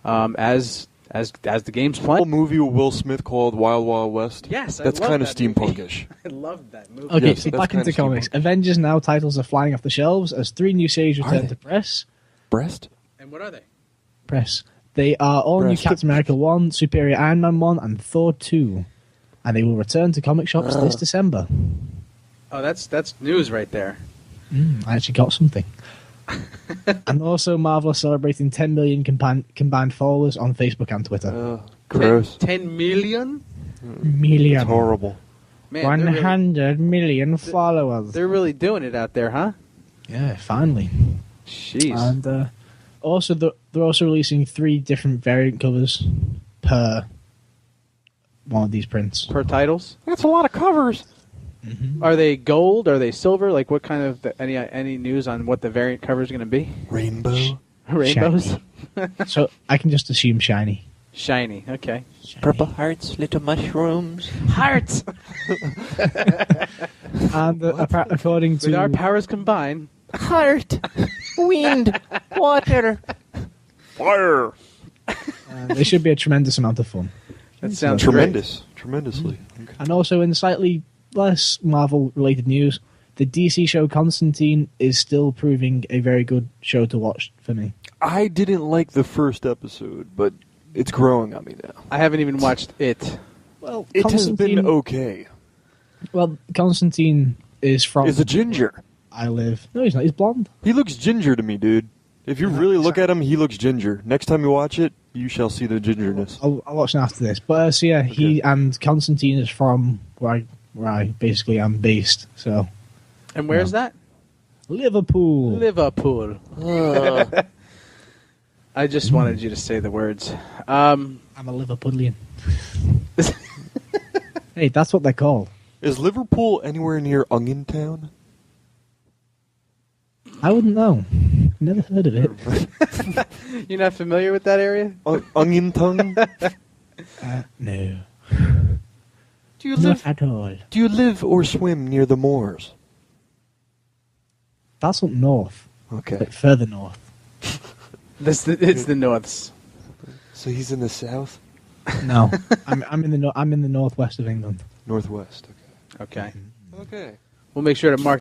as the game's playing. A movie with Will Smith called Wild Wild West. Yes, that's kind of steampunkish. I love that movie. Okay, Yes, so that's back into kinda comics. Avengers Now titles are flying off the shelves as 3 new series return to press. Breast? And what are they? Press. They are all new Captain America 1, Superior Iron Man 1, and Thor 2. And they will return to comic shops this December. Oh, that's news right there. I actually got something. And also, Marvel are celebrating 10 million combined followers on Facebook and Twitter. Gross. 10 million? Million. It's horrible. Man, 100 million followers. They're really doing it out there, huh? Yeah, finally. Jeez. And also, they're also releasing 3 different variant covers per one of these prints. Per titles? That's a lot of covers. Mm-hmm. Are they gold? Are they silver? Like, what kind of any news on what the variant cover is going to be? Rainbow. Rainbows. So I can just assume shiny. Shiny. Okay. Shiny. Purple hearts, little mushrooms. Hearts. And according to with our powers combined, Heart, wind, water, fire. They should be a tremendous amount of fun. That sounds tremendous. Tremendously. Okay. And also, in slightly less Marvel-related news, the DC show Constantine is still proving a very good show to watch for me. I didn't like the first episode, but it's growing on me now. I haven't even watched it. Well, It has Constantine, been okay. Well, Constantine is from... Is a ginger. I live... No, he's not. He's blonde. He looks ginger to me, dude. If you really look at him, he looks ginger. Next time you watch it, you shall see the gingerness. I'll watch it after this. But so yeah, he and Constantine is from where I basically am based. So. And where's that? Liverpool. Liverpool. I just wanted you to say the words. I'm a Liverpudlian. Hey, that's what they're called. Is Liverpool anywhere near Uniontown? I wouldn't know. Never heard of it. You're not familiar with that area? Uniontown? No. Do you Not live at all. Do you live or swim near the moors? That's up north. Okay. Like further north. It's the Norths. So he's in the south? No, I'm in the northwest of England. Northwest. Okay. Okay. We'll make sure to mark